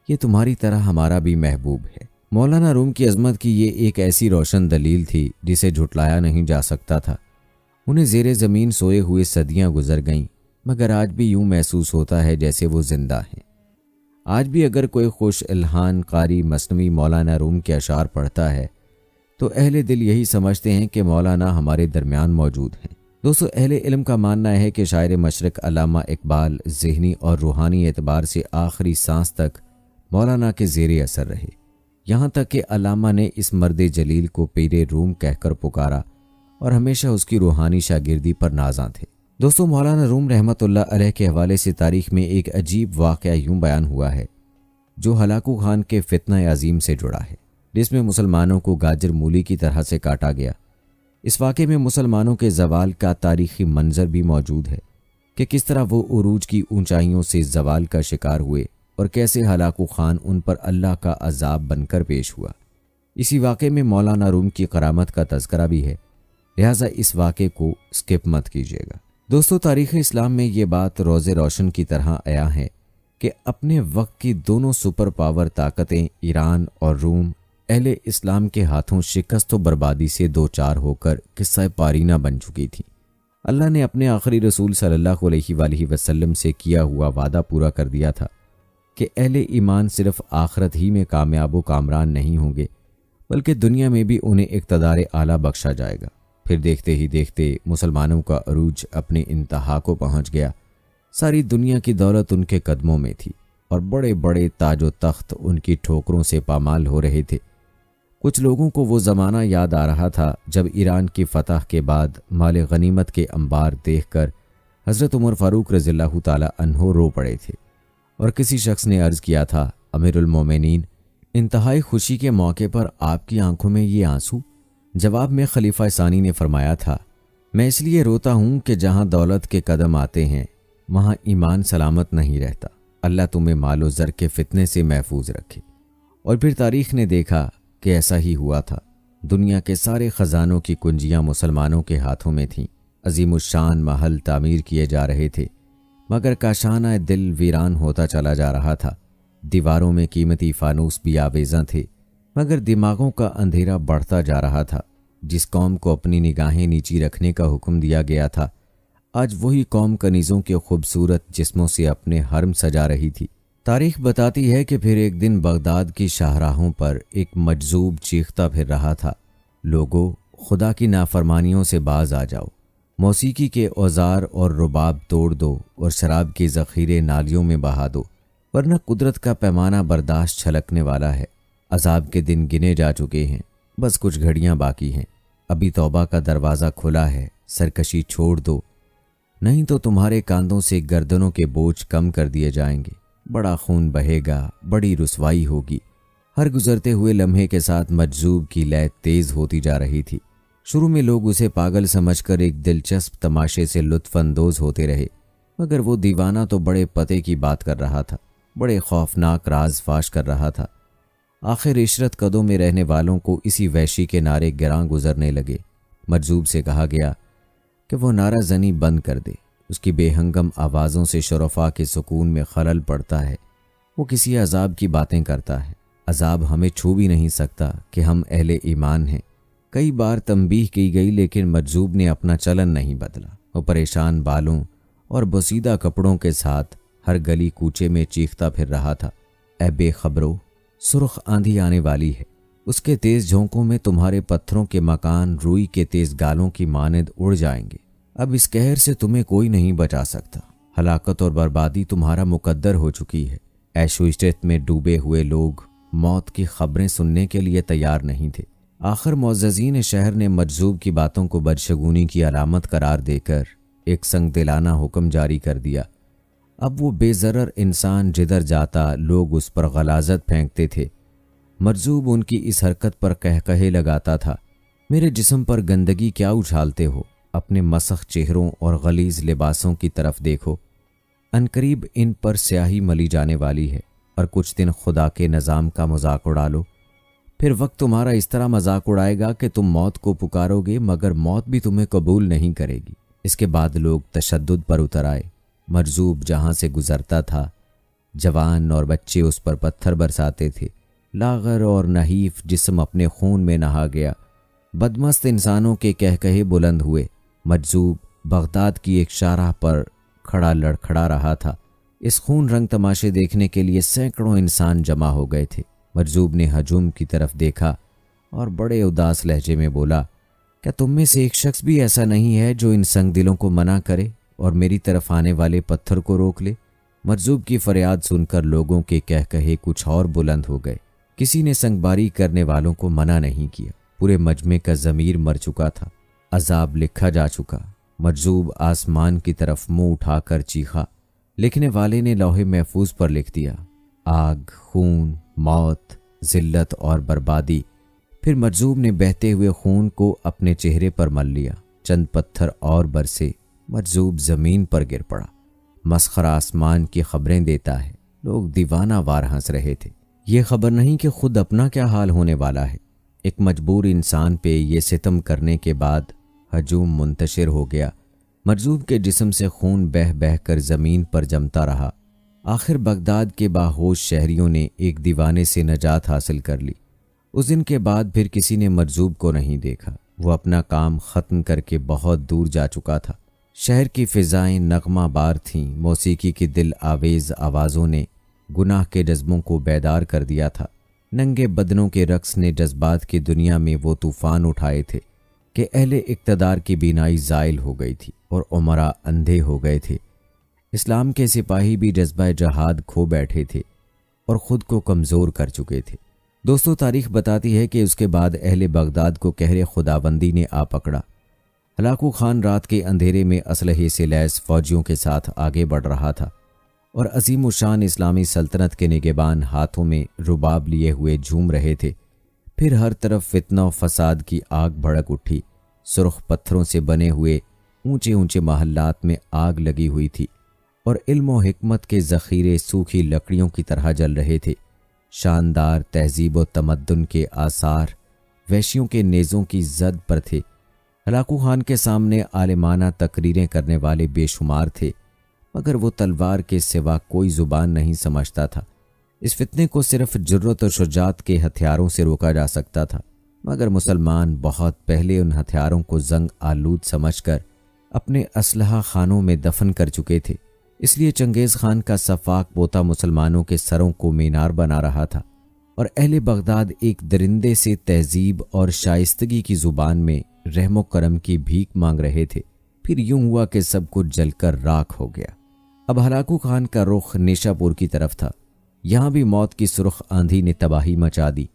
یہ تمہاری طرح ہمارا بھی محبوب ہے۔ مولانا روم کی عظمت کی یہ ایک ایسی روشن دلیل تھی جسے جھٹلایا نہیں جا سکتا تھا۔ انہیں زیر زمین سوئے ہوئے صدیاں گزر گئیں، مگر آج بھی یوں محسوس ہوتا ہے جیسے وہ زندہ ہیں۔ آج بھی اگر کوئی خوش الہان قاری مثنوی مولانا روم کے اشعار پڑھتا ہے تو اہل دل یہی سمجھتے ہیں کہ مولانا ہمارے درمیان موجود ہیں۔ دوستو، اہل علم کا ماننا ہے کہ شاعر مشرق علامہ اقبال ذہنی اور روحانی اعتبار سے آخری سانس تک مولانا کے زیر اثر رہے، یہاں تک کہ علامہ نے اس مرد جلیل کو پیر روم کہہ کر پکارا اور ہمیشہ اس کی روحانی شاگردی پر نازاں تھے۔ دوستو، مولانا روم رحمت اللہ علیہ کے حوالے سے تاریخ میں ایک عجیب واقعہ یوں بیان ہوا ہے جو ہلاکو خان کے فتنہ عظیم سے جڑا ہے، جس میں مسلمانوں کو گاجر مولی کی طرح سے کاٹا گیا۔ اس واقعے میں مسلمانوں کے زوال کا تاریخی منظر بھی موجود ہے کہ کس طرح وہ عروج کی اونچائیوں سے زوال کا شکار ہوئے اور کیسے ہلاکو خان ان پر اللہ کا عذاب بن کر پیش ہوا۔ اسی واقعے میں مولانا روم کی کرامت کا تذکرہ بھی ہے، لہٰذا اس واقعے کو سکپ مت کیجیے گا۔ دوستو، تاریخ اسلام میں یہ بات روز روشن کی طرح عیاں ہے کہ اپنے وقت کی دونوں سپر پاور طاقتیں ایران اور روم اہل اسلام کے ہاتھوں شکست و بربادی سے دو چار ہو کر قصہ پارینہ بن چکی تھیں۔ اللہ نے اپنے آخری رسول صلی اللہ علیہ وآلہ وسلم سے کیا ہوا وعدہ پورا کر دیا تھا کہ اہل ایمان صرف آخرت ہی میں کامیاب و کامران نہیں ہوں گے بلکہ دنیا میں بھی انہیں اقتدار اعلیٰ بخشا جائے گا۔ پھر دیکھتے ہی دیکھتے مسلمانوں کا عروج اپنے انتہا کو پہنچ گیا۔ ساری دنیا کی دولت ان کے قدموں میں تھی اور بڑے بڑے تاج و تخت ان کی ٹھوکروں سے پامال ہو رہے تھے۔ کچھ لوگوں کو وہ زمانہ یاد آ رہا تھا جب ایران کی فتح کے بعد مال غنیمت کے انبار دیکھ کر حضرت عمر فاروق رضی اللہ تعالی عنہ رو پڑے تھے، اور کسی شخص نے عرض کیا تھا، امیر المومنین، انتہائی خوشی کے موقع پر آپ کی آنکھوں میں یہ آنسو؟ جواب میں خلیفہ ثانی نے فرمایا تھا، میں اس لیے روتا ہوں کہ جہاں دولت کے قدم آتے ہیں وہاں ایمان سلامت نہیں رہتا۔ اللہ تمہیں مال و زر کے فتنے سے محفوظ رکھے۔ اور پھر تاریخ نے دیکھا کہ ایسا ہی ہوا تھا۔ دنیا کے سارے خزانوں کی کنجیاں مسلمانوں کے ہاتھوں میں تھیں۔ عظیم الشان محل تعمیر کیے جا رہے تھے، مگر کاشانہ دل ویران ہوتا چلا جا رہا تھا۔ دیواروں میں قیمتی فانوس بھی آویزاں تھے، مگر دماغوں کا اندھیرا بڑھتا جا رہا تھا۔ جس قوم کو اپنی نگاہیں نیچی رکھنے کا حکم دیا گیا تھا، آج وہی قوم کنیزوں کے خوبصورت جسموں سے اپنے حرم سجا رہی تھی۔ تاریخ بتاتی ہے کہ پھر ایک دن بغداد کی شاہراہوں پر ایک مجذوب چیختا پھر رہا تھا، لوگو، خدا کی نافرمانیوں سے باز آ جاؤ، موسیقی کے اوزار اور رباب توڑ دو اور شراب کے ذخیرے نالیوں میں بہا دو، ورنہ قدرت کا پیمانہ برداشت چھلکنے والا ہے۔ عذاب کے دن گنے جا چکے ہیں، بس کچھ گھڑیاں باقی ہیں۔ ابھی توبہ کا دروازہ کھلا ہے، سرکشی چھوڑ دو، نہیں تو تمہارے کاندھوں سے گردنوں کے بوجھ کم کر دیے جائیں گے۔ بڑا خون بہے گا، بڑی رسوائی ہوگی۔ ہر گزرتے ہوئے لمحے کے ساتھ مجذوب کی لے تیز ہوتی جا رہی تھی۔ شروع میں لوگ اسے پاگل سمجھ کر ایک دلچسپ تماشے سے لطف اندوز ہوتے رہے، مگر وہ دیوانہ تو بڑے پتے کی بات کر رہا تھا، بڑے خوفناک راز فاش کر رہا تھا۔ آخر عشرت قدوں میں رہنے والوں کو اسی وحشی کے نعرے گراں گزرنے لگے۔ مجذوب سے کہا گیا کہ وہ نعرہ زنی بند کر دے، اس کی بے ہنگم آوازوں سے شرفاء کے سکون میں خلل پڑتا ہے۔ وہ کسی عذاب کی باتیں کرتا ہے، عذاب ہمیں چھو بھی نہیں سکتا کہ ہم اہل ایمان ہیں۔ کئی بار تنبیہ کی گئی، لیکن مجذوب نے اپنا چلن نہیں بدلا۔ وہ پریشان بالوں اور بوسیدہ کپڑوں کے ساتھ ہر گلی کوچے میں چیختا پھر رہا تھا، اے بے خبرو، سرخ آندھی آنے والی ہے، اس کے تیز جھونکوں میں تمہارے پتھروں کے مکان روئی کے تیز گالوں کی مانند اڑ جائیں گے۔ اب اس قہر سے تمہیں کوئی نہیں بچا سکتا۔ ہلاکت اور بربادی تمہارا مقدر ہو چکی ہے۔ عیش و عشرت میں ڈوبے ہوئے لوگ موت کی خبریں سننے کے لیے تیار نہیں تھے۔ آخر معززین شہر نے مجذوب کی باتوں کو بدشگونی کی علامت قرار دے کر ایک سنگ دلانہ حکم جاری کر دیا۔ اب وہ بے ضرر انسان جدھر جاتا لوگ اس پر غلاظت پھینکتے تھے۔ مجذوب ان کی اس حرکت پر قہقہے لگاتا تھا، میرے جسم پر گندگی کیا اچھالتے ہو؟ اپنے مسخ چہروں اور غلیظ لباسوں کی طرف دیکھو، عنقریب ان پر سیاہی ملی جانے والی ہے، اور کچھ دن خدا کے نظام کا مذاق اڑا لو، پھر وقت تمہارا اس طرح مذاق اڑائے گا کہ تم موت کو پکارو گے مگر موت بھی تمہیں قبول نہیں کرے گی۔ اس کے بعد لوگ تشدد پر اتر آئے۔ مجذوب جہاں سے گزرتا تھا، جوان اور بچے اس پر پتھر برساتے تھے۔ لاغر اور نحیف جسم اپنے خون میں نہا گیا۔ بدمست انسانوں کے قہقہے بلند ہوئے۔ مجذوب بغداد کی ایک شاہراہ پر کھڑا لڑکھڑا رہا تھا۔ اس خون رنگ تماشے دیکھنے کے لیے سینکڑوں انسان جمع ہو گئے تھے۔ مجذوب نے ہجوم کی طرف دیکھا اور بڑے اداس لہجے میں بولا، کیا تم میں سے ایک شخص بھی ایسا نہیں ہے جو ان سنگ دلوں کو منع کرے اور میری طرف آنے والے پتھر کو روک لے؟ مجذوب کی فریاد سن کر لوگوں کے قہقہے کچھ اور بلند ہو گئے۔ کسی نے سنگباری کرنے والوں کو منع نہیں کیا۔ پورے مجمع کا ضمیر مر چکا تھا، عذاب لکھا جا چکا۔ مجذوب آسمان کی طرف منہ اٹھا کر چیخا۔ لکھنے والے نے لوح محفوظ پر لکھ دیا، آگ، خون، موت، ذلت اور بربادی۔ پھر مجذوب نے بہتے ہوئے خون کو اپنے چہرے پر مل لیا۔ چند پتھر اور برسے، مجذوب زمین پر گر پڑا۔ مسخرہ آسمان کی خبریں دیتا ہے۔ لوگ دیوانہ وار ہنس رہے تھے۔ یہ خبر نہیں کہ خود اپنا کیا حال ہونے والا ہے۔ ایک مجبور انسان پہ یہ ستم کرنے کے بعد ہجوم منتشر ہو گیا۔ مجذوب کے جسم سے خون بہہ بہہ کر زمین پر جمتا رہا۔ آخر بغداد کے باہوش شہریوں نے ایک دیوانے سے نجات حاصل کر لی۔ اس دن کے بعد پھر کسی نے مجذوب کو نہیں دیکھا۔ وہ اپنا کام ختم کر کے بہت دور جا چکا تھا۔ شہر کی فضائیں نغمہ بار تھیں۔ موسیقی کی دل آویز آوازوں نے گناہ کے جذبوں کو بیدار کر دیا تھا۔ ننگے بدنوں کے رقص نے جذبات کی دنیا میں وہ طوفان اٹھائے تھے کہ اہل اقتدار کی بینائی زائل ہو گئی تھی اور عمراء اندھے ہو گئے تھے۔ اسلام کے سپاہی بھی جذبہ جہاد کھو بیٹھے تھے اور خود کو کمزور کر چکے تھے۔ دوستو، تاریخ بتاتی ہے کہ اس کے بعد اہل بغداد کو قہر خداوندی نے آ پکڑا۔ ہلاکو خان رات کے اندھیرے میں اسلحے سے لیس فوجیوں کے ساتھ آگے بڑھ رہا تھا اور عظیم الشان اسلامی سلطنت کے نگہبان ہاتھوں میں رباب لیے ہوئے جھوم رہے تھے۔ پھر ہر طرف فتنہ و فساد کی آگ بھڑک اٹھی۔ سرخ پتھروں سے بنے ہوئے اونچے اونچے محلات میں آگ لگی ہوئی تھی۔ اور علم و حکمت کے ذخیرے سوکھی لکڑیوں کی طرح جل رہے تھے۔ شاندار تہذیب و تمدن کے آثار وحشیوں کے نیزوں کی زد پر تھے۔ ہلاکو خان کے سامنے عالمانہ تقریریں کرنے والے بے شمار تھے، مگر وہ تلوار کے سوا کوئی زبان نہیں سمجھتا تھا۔ اس فتنے کو صرف جرت و شجاعت کے ہتھیاروں سے روکا جا سکتا تھا، مگر مسلمان بہت پہلے ان ہتھیاروں کو زنگ آلود سمجھ کر اپنے اسلحہ خانوں میں دفن کر چکے تھے۔ اس لیے چنگیز خان کا سفاک پوتا مسلمانوں کے سروں کو مینار بنا رہا تھا، اور اہل بغداد ایک درندے سے تہذیب اور شائستگی کی زبان میں رحم و کرم کی بھیک مانگ رہے تھے۔ پھر یوں ہوا کہ سب کچھ جل کر راکھ ہو گیا۔ اب ہلاکو خان کا رخ نیشا پور کی طرف تھا۔ یہاں بھی موت کی سرخ آندھی نے تباہی مچا دی۔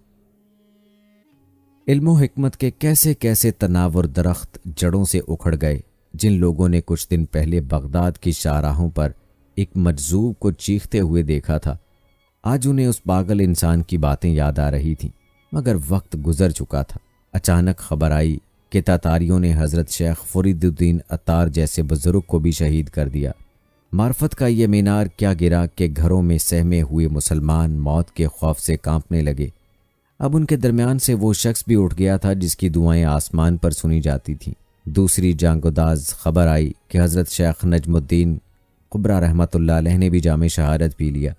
علم و حکمت کے کیسے کیسے تناور درخت جڑوں سے اکھڑ گئے۔ جن لوگوں نے کچھ دن پہلے بغداد کی شاہراہوں پر ایک مجذوب کو چیختے ہوئے دیکھا تھا، آج انہیں اس پاگل انسان کی باتیں یاد آ رہی تھیں، مگر وقت گزر چکا تھا۔ اچانک خبر آئی کہ تاتاریوں نے حضرت شیخ فرید الدین عطار جیسے بزرگ کو بھی شہید کر دیا۔ معرفت کا یہ مینار کیا گرا کہ گھروں میں سہمے ہوئے مسلمان موت کے خوف سے کانپنے لگے۔ اب ان کے درمیان سے وہ شخص بھی اٹھ گیا تھا جس کی دعائیں آسمان پر سنی جاتی تھیں۔ دوسری جانگداز خبر آئی کہ حضرت شیخ نجم الدین قبرہ رحمۃ اللہ علیہ نے بھی جام شہادت پی لیا۔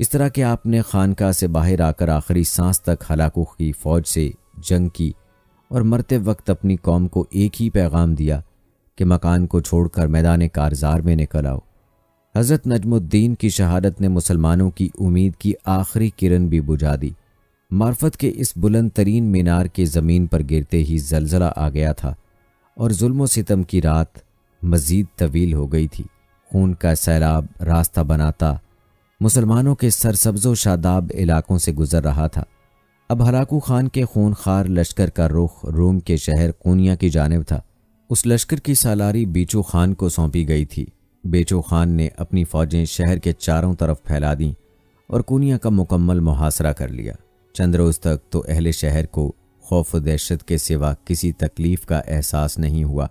اس طرح کہ آپ نے خانقاہ سے باہر آ کر آخری سانس تک ہلاکو کی فوج سے جنگ کی، اور مرتے وقت اپنی قوم کو ایک ہی پیغام دیا کہ مکان کو چھوڑ کر میدان کارزار میں نکل آؤ۔ حضرت نجم الدین کی شہادت نے مسلمانوں کی امید کی آخری کرن بھی بجھا دی۔ معرفت کے اس بلند ترین مینار کے زمین پر گرتے ہی زلزلہ آ گیا تھا، اور ظلم و ستم کی رات مزید طویل ہو گئی تھی۔ خون کا سیلاب راستہ بناتا مسلمانوں کے سرسبز و شاداب علاقوں سے گزر رہا تھا۔ اب ہلاکو خان کے خونخوار لشکر کا رخ روم کے شہر قونیہ کی جانب تھا۔ اس لشکر کی سالاری بیچو خان کو سونپی گئی تھی۔ بیچو خان نے اپنی فوجیں شہر کے چاروں طرف پھیلا دیں اور قونیہ کا مکمل محاصرہ کر لیا۔ چند روز تک تو اہل شہر کو خوف و دہشت کے سوا کسی تکلیف کا احساس نہیں ہوا،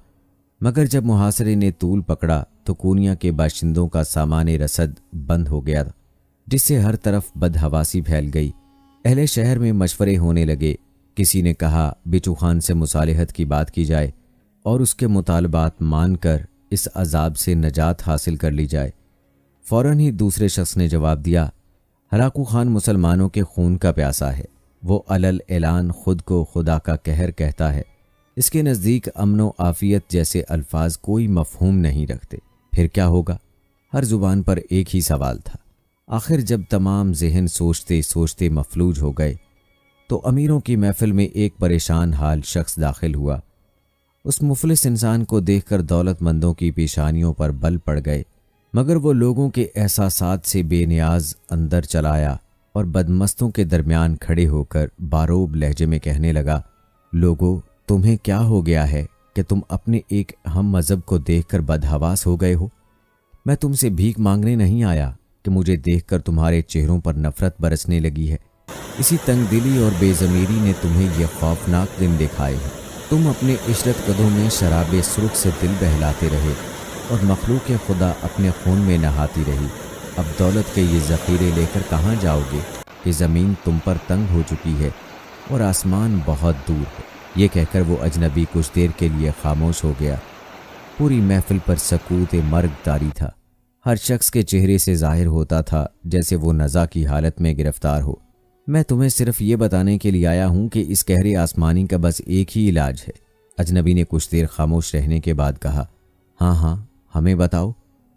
مگر جب محاصرے نے طول پکڑا تو قونیہ کے باشندوں کا سامان رسد بند ہو گیا، جس سے ہر طرف بدحواسی پھیل گئی۔ اہل شہر میں مشورے ہونے لگے۔ کسی نے کہا بیچو خان سے مصالحت کی بات کی جائے اور اس کے مطالبات مان کر اس عذاب سے نجات حاصل کر لی جائے۔ فوراً ہی دوسرے شخص نے جواب دیا، ہلاکو خان مسلمانوں کے خون کا پیاسا ہے، وہ علل اعلان خود کو خدا کا قہر کہتا ہے، اس کے نزدیک امن و عافیت جیسے الفاظ کوئی مفہوم نہیں رکھتے۔ پھر کیا ہوگا؟ ہر زبان پر ایک ہی سوال تھا۔ آخر جب تمام ذہن سوچتے سوچتے مفلوج ہو گئے تو امیروں کی محفل میں ایک پریشان حال شخص داخل ہوا۔ اس مفلس انسان کو دیکھ کر دولت مندوں کی پیشانیوں پر بل پڑ گئے، مگر وہ لوگوں کے احساسات سے بے نیاز اندر چلایا اور بدمستوں کے درمیان کھڑے ہو کر باروب لہجے میں کہنے لگا، لوگو تمہیں کیا ہو گیا ہے کہ تم اپنے ایک ہم مذہب کو دیکھ کر بدحواس ہو گئے ہو؟ میں تم سے بھیک مانگنے نہیں آیا کہ مجھے دیکھ کر تمہارے چہروں پر نفرت برسنے لگی ہے۔ اسی تنگ دلی اور بے ضمیری نے تمہیں یہ خوفناک دن دکھائے ہیں۔ تم اپنے عشرت قدوں میں شراب سرخ سے دل بہلاتے رہے اور مخلوق خدا اپنے خون میں نہاتی رہی۔ اب دولت کے یہ ذخیرے لے کر کہاں جاؤ گے کہ زمین تم پر تنگ ہو چکی ہے اور آسمان بہت دور ہے۔ یہ کہہ کر وہ اجنبی کچھ دیر کے لیے خاموش ہو گیا۔ پوری محفل پر سکوت مرگ طاری تھا۔ ہر شخص کے چہرے سے ظاہر ہوتا تھا جیسے وہ نزا کی حالت میں گرفتار ہو۔ میں تمہیں صرف یہ بتانے کے لیے آیا ہوں کہ اس قہر آسمانی کا بس ایک ہی علاج ہے۔ اجنبی نے کچھ دیر خاموش رہنے کے بعد کہا، ہاں ہمیں بتاؤ۔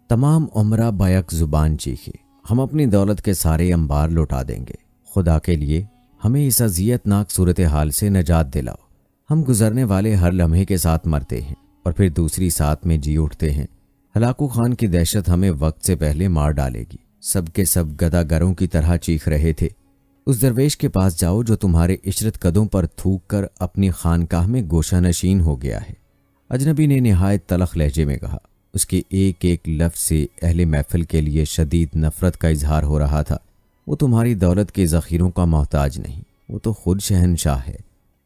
تمام عمرہ بیک زبان چیخے، ہم اپنی دولت کے سارے انبار لوٹا دیں گے۔ خدا کے لیے ہمیں اس اذیت ناک صورتحال سے نجات دلاؤ۔ ہم گزرنے والے ہر لمحے کے ساتھ مرتے ہیں اور پھر دوسری ساتھ میں جی اٹھتے ہیں۔ ہلاکو خان کی دہشت ہمیں وقت سے پہلے مار ڈالے گی۔ سب کے سب گداگروں کی طرح چیخ رہے تھے۔ اس درویش کے پاس جاؤ جو تمہارے عشرت قدوں پر تھوک کر اپنی خانقاہ میں گوشہ نشین ہو گیا ہے۔ اجنبی نے نہایت تلخ لہجے میں کہا۔ اس کے ایک ایک لفظ سے اہل محفل کے لیے شدید نفرت کا اظہار ہو رہا تھا۔ وہ تمہاری دولت کے ذخیروں کا محتاج نہیں، وہ تو خود شہنشاہ ہے،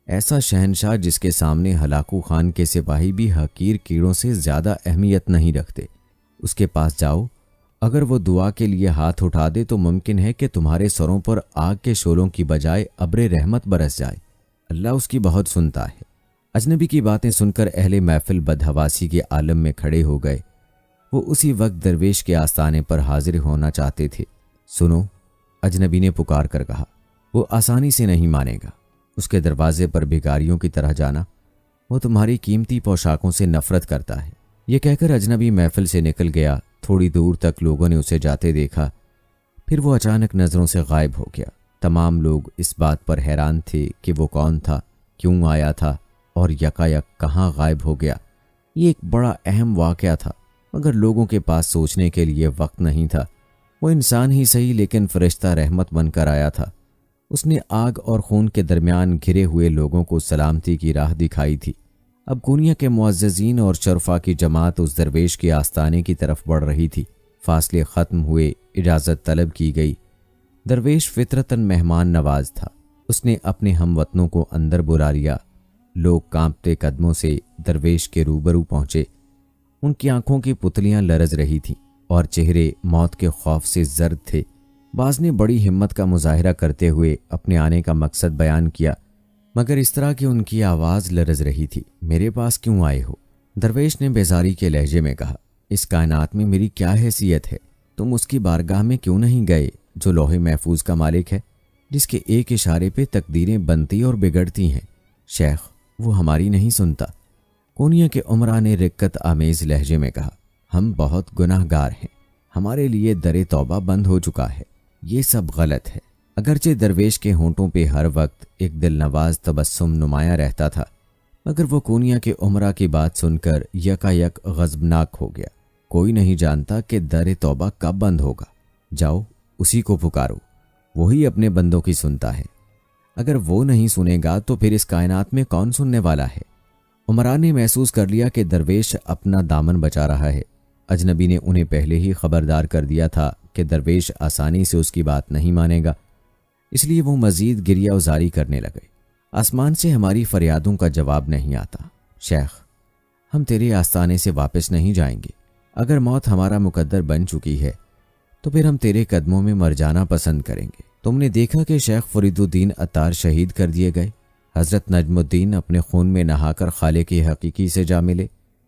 ایسا شہنشاہ جس کے سامنے ہلاکو خان کے سپاہی بھی حقیر کیڑوں سے زیادہ اہمیت نہیں رکھتے۔ اس کے پاس جاؤ اگر وہ دعا کے لیے ہاتھ اٹھا دے تو ممکن ہے کہ تمہارے سروں پر آگ کے شعلوں کی بجائے ابر رحمت برس جائے۔ اللہ اس کی بہت سنتا ہے۔ اجنبی کی باتیں سن کر اہل محفل بدحواسی کے عالم میں کھڑے ہو گئے۔ وہ اسی وقت درویش کے آستانے پر حاضر ہونا چاہتے تھے۔ سنو، اجنبی نے پکار کر کہا، وہ آسانی سے نہیں مانے گا۔ اس کے دروازے پر بھکاریوں کی طرح جانا، وہ تمہاری قیمتی پوشاکوں سے نفرت کرتا ہے۔ یہ کہہ کر اجنبی محفل سے نکل گیا۔ تھوڑی دور تک لوگوں نے اسے جاتے دیکھا، پھر وہ اچانک نظروں سے غائب ہو گیا۔ تمام لوگ اس بات پر حیران تھے کہ وہ کون تھا، کیوں آیا تھا اور یکایک کہاں غائب ہو گیا۔ یہ ایک بڑا اہم واقعہ تھا، مگر لوگوں کے پاس سوچنے کے لیے وقت نہیں تھا۔ وہ انسان ہی صحیح لیکن فرشتہ رحمت بن کر آیا تھا۔ اس نے آگ اور خون کے درمیان گھرے ہوئے لوگوں کو سلامتی کی راہ دکھائی تھی۔ اب کونیا کے معززین اور شرفا کی جماعت اس درویش کے آستانے کی طرف بڑھ رہی تھی۔ فاصلے ختم ہوئے، اجازت طلب کی گئی۔ درویش فطرتاً مہمان نواز تھا۔ اس نے اپنے ہم وطنوں کو اندر بلا لیا۔ لوگ کانپتے قدموں سے درویش کے روبرو پہنچے۔ ان کی آنکھوں کی پتلیاں لرز رہی تھیں اور چہرے موت کے خوف سے زرد تھے۔ بعض نے بڑی ہمت کا مظاہرہ کرتے ہوئے اپنے آنے کا مقصد بیان کیا، مگر اس طرح کہ ان کی آواز لرز رہی تھی۔ میرے پاس کیوں آئے ہو؟ درویش نے بیزاری کے لہجے میں کہا، اس کائنات میں میری کیا حیثیت ہے؟ تم اس کی بارگاہ میں کیوں نہیں گئے جو لوح محفوظ کا مالک ہے، جس کے ایک اشارے پہ تقدیریں بنتی اور بگڑتی ہیں؟ شیخ، وہ ہماری نہیں سنتا۔ کونیا کے عمرہ نے رقت آمیز لہجے میں کہا، ہم بہت گناہ گار ہیں، ہمارے لیے در توبہ بند ہو چکا ہے، یہ سب غلط ہے۔ اگرچہ درویش کے ہونٹوں پہ ہر وقت ایک دل نواز تبسم نمایاں رہتا تھا، مگر وہ کونیا کے عمرہ کی بات سن کر یکایک غضبناک ہو گیا۔ کوئی نہیں جانتا کہ در توبہ کب بند ہوگا۔ جاؤ اسی کو پکارو، وہی اپنے بندوں کی سنتا ہے۔ اگر وہ نہیں سنے گا تو پھر اس کائنات میں کون سننے والا ہے؟ عمرہ نے محسوس کر لیا کہ درویش اپنا دامن بچا رہا ہے۔ اجنبی نے انہیں پہلے ہی خبردار کر دیا تھا کہ درویش آسانی سے اس کی بات نہیں مانے گا، اس لیے وہ مزید گریہ ازاری کرنے لگے۔ آسمان سے ہماری فریادوں کا جواب نہیں آتا۔ شیخ، ہم تیرے آستانے سے واپس نہیں جائیں گے۔ اگر موت ہمارا مقدر بن چکی ہے تو پھر ہم تیرے قدموں میں مر جانا پسند کریں گے۔ تم نے دیکھا کہ شیخ فرید الدین عطار شہید کر دیے گئے، حضرت نجم الدین اپنے خون میں نہا کر خالق کی حقیقی سے جا ملے۔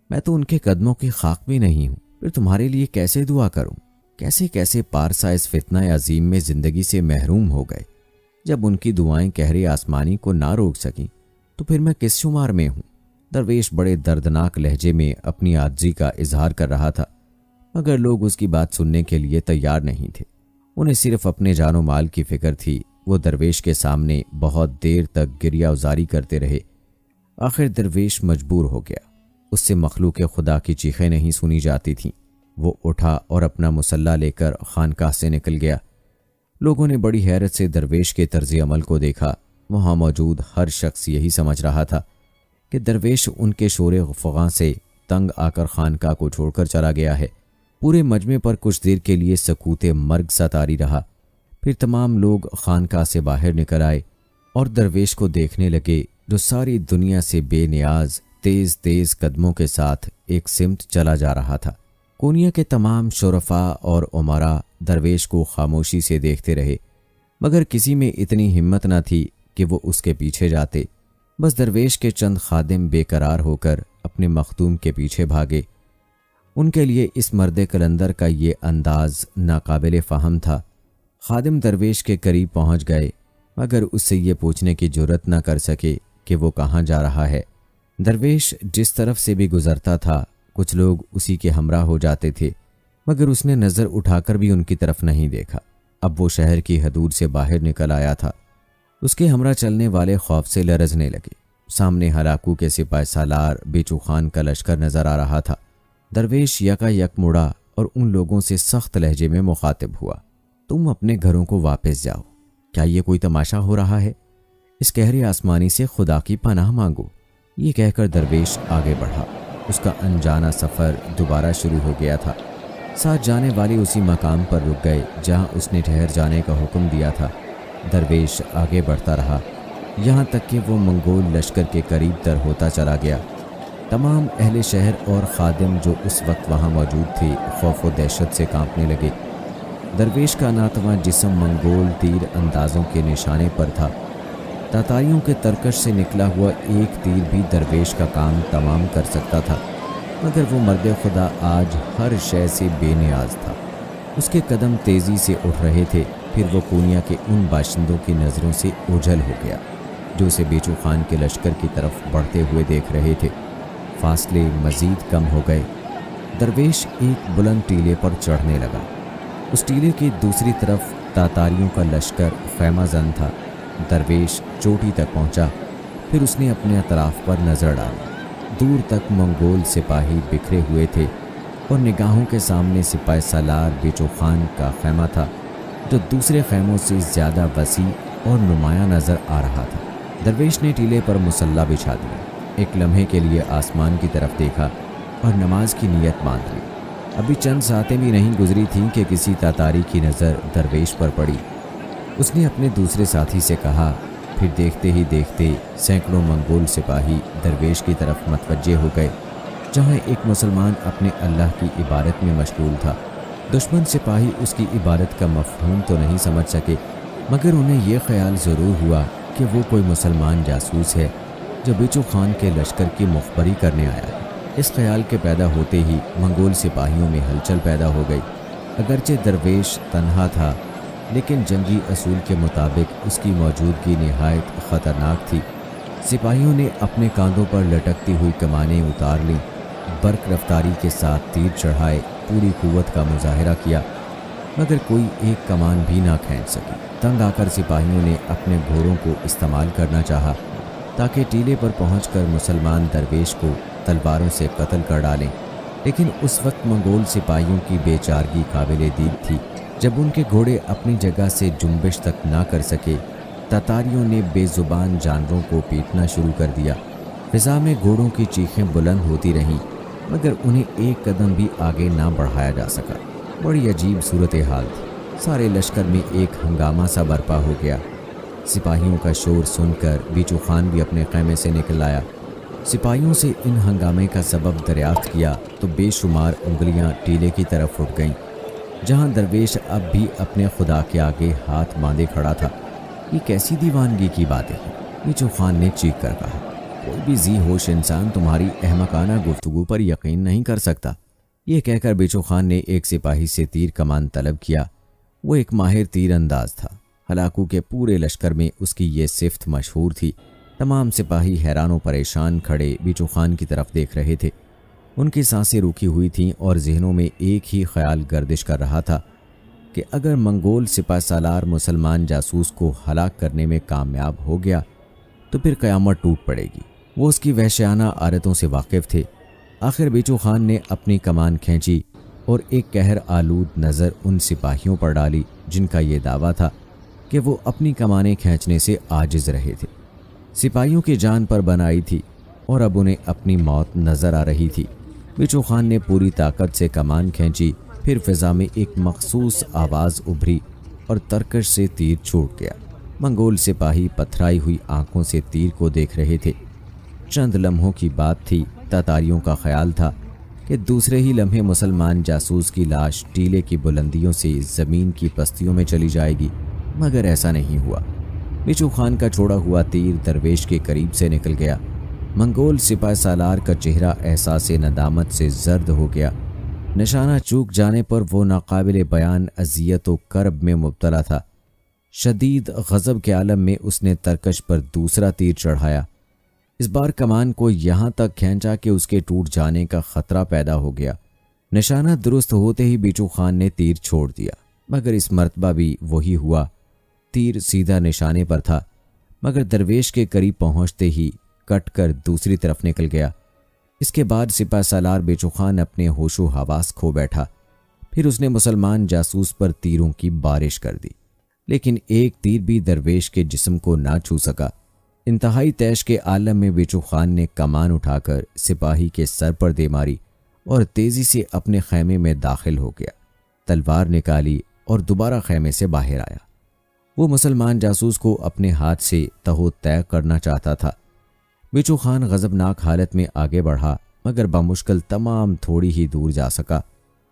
میں تو ان کے قدموں کی خاک بھی نہیں ہوں، پھر تمہارے لیے کیسے دعا کروں؟ کیسے کیسے پارسا اس فتنہ عظیم میں زندگی سے محروم ہو گئے۔ جب ان کی دعائیں قہر آسمانی کو نہ روک سکیں تو پھر میں کس شمار میں ہوں؟ درویش بڑے دردناک لہجے میں اپنی عاجزی کا اظہار کر رہا تھا، مگر لوگ اس کی بات سننے کے لیے تیار نہیں تھے۔ انہیں صرف اپنے جان و مال کی فکر تھی۔ وہ درویش کے سامنے بہت دیر تک گریہ ازاری کرتے رہے۔ آخر درویش مجبور ہو گیا۔ اس سے مخلوق خدا کی چیخیں نہیں سنی جاتی تھیں۔ وہ اٹھا اور اپنا مسلح لے کر خانقاہ سے نکل گیا۔ لوگوں نے بڑی حیرت سے درویش کے طرز عمل کو دیکھا۔ وہاں موجود ہر شخص یہی سمجھ رہا تھا کہ درویش ان کے شور فغاں سے تنگ آ کر خانقاہ کو چھوڑ کر چلا گیا ہے۔ پورے مجمع پر کچھ دیر کے لیے سکوت مرگ سا طاری رہا۔ پھر تمام لوگ خانقاہ سے باہر نکل آئے اور درویش کو دیکھنے لگے، جو ساری دنیا سے بے نیاز تیز تیز قدموں کے ساتھ ایک سمت چلا جا رہا تھا۔ کونیا کے تمام شرفاء اور عمراء درویش کو خاموشی سے دیکھتے رہے، مگر کسی میں اتنی ہمت نہ تھی کہ وہ اس کے پیچھے جاتے۔ بس درویش کے چند خادم بے قرار ہو کر اپنے مخدوم کے پیچھے بھاگے۔ ان کے لیے اس مرد کلندر کا یہ انداز ناقابل فہم تھا۔ خادم درویش کے قریب پہنچ گئے، مگر اس سے یہ پوچھنے کی جرت نہ کر سکے کہ وہ کہاں جا رہا ہے۔ درویش جس طرف سے بھی گزرتا تھا کچھ لوگ اسی کے ہمراہ ہو جاتے تھے، مگر اس نے نظر اٹھا کر بھی ان کی طرف نہیں دیکھا۔ اب وہ شہر کی حدود سے باہر نکل آیا تھا۔ اس کے ہمراہ چلنے والے خوف سے لرزنے لگے۔ سامنے ہلاکو کے سپاہ سالار بیچو خان کا لشکر نظر آ رہا تھا۔ درویش یکا یک مڑا اور ان لوگوں سے سخت لہجے میں مخاطب ہوا، تم اپنے گھروں کو واپس جاؤ۔ کیا یہ کوئی تماشا ہو رہا ہے؟ اس قہر آسمانی سے خدا کی پناہ مانگو۔ یہ کہہ کر درویش آگے بڑھا۔ اس کا انجانا سفر دوبارہ شروع ہو گیا تھا۔ ساتھ جانے والے اسی مقام پر رک گئے جہاں اس نے ٹھہر جانے کا حکم دیا تھا۔ درویش آگے بڑھتا رہا یہاں تک کہ وہ منگول لشکر کے قریب تر ہوتا چلا گیا۔ تمام اہل شہر اور خادم جو اس وقت وہاں موجود تھے خوف و دہشت سے کانپنے لگے۔ درویش کا ناتواں جسم منگول تیر اندازوں کے نشانے پر تھا۔ تاتاریوں کے ترکش سے نکلا ہوا ایک تیر بھی درویش کا کام تمام کر سکتا تھا، مگر وہ مرد خدا آج ہر شے سے بے نیاز تھا۔ اس کے قدم تیزی سے اٹھ رہے تھے، پھر وہ پونیا کے ان باشندوں کی نظروں سے اوجھل ہو گیا جو اسے بیچو خان کے لشکر کی طرف بڑھتے ہوئے دیکھ رہے تھے۔ فاصلے مزید کم ہو گئے۔ درویش ایک بلند ٹیلے پر چڑھنے لگا۔ اس ٹیلے کی دوسری طرف تاتاریوں کا لشکر خیمہ زن تھا۔ درویش چوٹی تک پہنچا، پھر اس نے اپنے اطراف پر نظر ڈالی۔ دور تک منگول سپاہی بکھرے ہوئے تھے اور نگاہوں کے سامنے سپاہ سالار بیچو خان کا خیمہ تھا جو دوسرے خیموں سے زیادہ وسیع اور نمایاں نظر آ رہا تھا۔ درویش نے ٹیلے پر مسلح بچھا دیا، ایک لمحے کے لیے آسمان کی طرف دیکھا اور نماز کی نیت باندھ لی۔ ابھی چند ساعتیں بھی نہیں گزری تھیں کہ کسی تاتاری کی نظر درویش پر پڑی۔ اس نے اپنے دوسرے ساتھی سے کہا، پھر دیکھتے ہی دیکھتے سینکڑوں منگول سپاہی درویش کی طرف متوجہ ہو گئے جہاں ایک مسلمان اپنے اللہ کی عبادت میں مشغول تھا۔ دشمن سپاہی اس کی عبادت کا مفہوم تو نہیں سمجھ سکے، مگر انہیں یہ خیال ضرور ہوا کہ وہ کوئی مسلمان جاسوس ہے جو بیچو خان کے لشکر کی مخبری کرنے آیا ہے۔ اس خیال کے پیدا ہوتے ہی منگول سپاہیوں میں ہلچل پیدا ہو گئی۔ اگرچہ درویش تنہا تھا، لیکن جنگی اصول کے مطابق اس کی موجودگی نہایت خطرناک تھی۔ سپاہیوں نے اپنے کاندھوں پر لٹکتی ہوئی کمانیں اتار لیں، برق رفتاری کے ساتھ تیر چڑھائے، پوری قوت کا مظاہرہ کیا، مگر کوئی ایک کمان بھی نہ کھینچ سکی۔ تنگ آ کر سپاہیوں نے اپنے گھوڑوں کو استعمال کرنا چاہا تاکہ ٹیلے پر پہنچ کر مسلمان درویش کو تلواروں سے قتل کر ڈالیں، لیکن اس وقت منگول سپاہیوں کی بے چارگی قابل دید تھی۔ جب ان کے گھوڑے اپنی جگہ سے جنبش تک نہ کر سکے، تاتاریوں نے بے زبان جانوروں کو پیٹنا شروع کر دیا۔ فضا میں گھوڑوں کی چیخیں بلند ہوتی رہیں، مگر انہیں ایک قدم بھی آگے نہ بڑھایا جا سکا۔ بڑی عجیب صورتحال تھی۔ سارے لشکر میں ایک ہنگامہ سا برپا ہو گیا۔ سپاہیوں کا شور سن کر بیچو خان بھی اپنے خیمے سے نکل آیا۔ سپاہیوں سے ان ہنگامے کا سبب دریافت کیا تو بے شمار انگلیاں ٹیلے کی طرف اٹھ گئیں جہاں درویش اب بھی اپنے خدا کے آگے ہاتھ باندھے کھڑا تھا۔ یہ کیسی دیوانگی کی باتیں ہیں، بیچو خان نے چیخ کر کہا۔ کوئی بھی ذی ہوش انسان تمہاری احمقانہ گفتگو پر یقین نہیں کر سکتا۔ یہ کہہ کر بیچو خان نے ایک سپاہی سے تیر کمان طلب کیا۔ وہ ایک ماہر تیر انداز تھا۔ ہلاکو کے پورے لشکر میں اس کی یہ صفت مشہور تھی۔ تمام سپاہی حیران و پریشان کھڑے بیچو خان کی طرف دیکھ رہے تھے۔ ان کی سانسیں رکی ہوئی تھیں اور ذہنوں میں ایک ہی خیال گردش کر رہا تھا کہ اگر منگول سپہ سالار مسلمان جاسوس کو ہلاک کرنے میں کامیاب ہو گیا تو پھر قیامت ٹوٹ پڑے گی۔ وہ اس کی وحشیانہ عادتوں سے واقف تھے۔ آخر بیچو خان نے اپنی کمان کھینچی اور ایک قہر آلود نظر ان سپاہیوں پر ڈالی جن کا یہ دعویٰ تھا کہ وہ اپنی کمانیں کھینچنے سے عاجز رہے تھے۔ سپاہیوں کی جان پر بن آئی تھی اور اب انہیں اپنی موت نظر آ رہی تھی۔ بیچو خان نے پوری طاقت سے کمان کھینچی، پھر فضا میں ایک مخصوص آواز ابھری اور ترکش سے تیر چھوٹ گیا۔ منگول سپاہی پتھرائی ہوئی آنکھوں سے تیر کو دیکھ رہے تھے۔ چند لمحوں کی بات تھی۔ تاتاریوں کا خیال تھا کہ دوسرے ہی لمحے مسلمان جاسوس کی لاش ٹیلے کی بلندیوں سے زمین کی پستیوں میں چلی جائے گی، مگر ایسا نہیں ہوا۔ بیچو خان کا چھوڑا ہوا تیر درویش کے قریب سے نکل گیا۔ منگول سپہ سالار کا چہرہ احساس ندامت سے زرد ہو گیا۔ نشانہ چوک جانے پر وہ ناقابل بیان اذیت و کرب میں مبتلا تھا۔ شدید غضب کے عالم میں اس نے ترکش پر دوسرا تیر چڑھایا۔ اس بار کمان کو یہاں تک کھینچا کہ اس کے ٹوٹ جانے کا خطرہ پیدا ہو گیا۔ نشانہ درست ہوتے ہی بیچو خان نے تیر چھوڑ دیا، مگر اس مرتبہ بھی وہی ہوا۔ تیر سیدھا نشانے پر تھا، مگر درویش کے قریب پہنچتے ہی کٹ کر دوسری طرف نکل گیا۔ اس کے بعد سپہ سالار بیچو خان اپنے ہوش و حواس کھو بیٹھا۔ پھر اس نے مسلمان جاسوس پر تیروں کی بارش کر دی، لیکن ایک تیر بھی درویش کے جسم کو نہ چھو سکا۔ انتہائی تیش کے عالم میں بیچو خان نے کمان اٹھا کر سپاہی کے سر پر دے ماری اور تیزی سے اپنے خیمے میں داخل ہو گیا۔ تلوار نکالی اور دوبارہ خیمے سے باہر آیا۔ وہ مسلمان جاسوس کو اپنے ہاتھ سے تہو تیگ کرنا چاہتا تھا۔ بچو خان غضبناک حالت میں آگے بڑھا مگر بمشکل تمام تھوڑی ہی دور جا سکا۔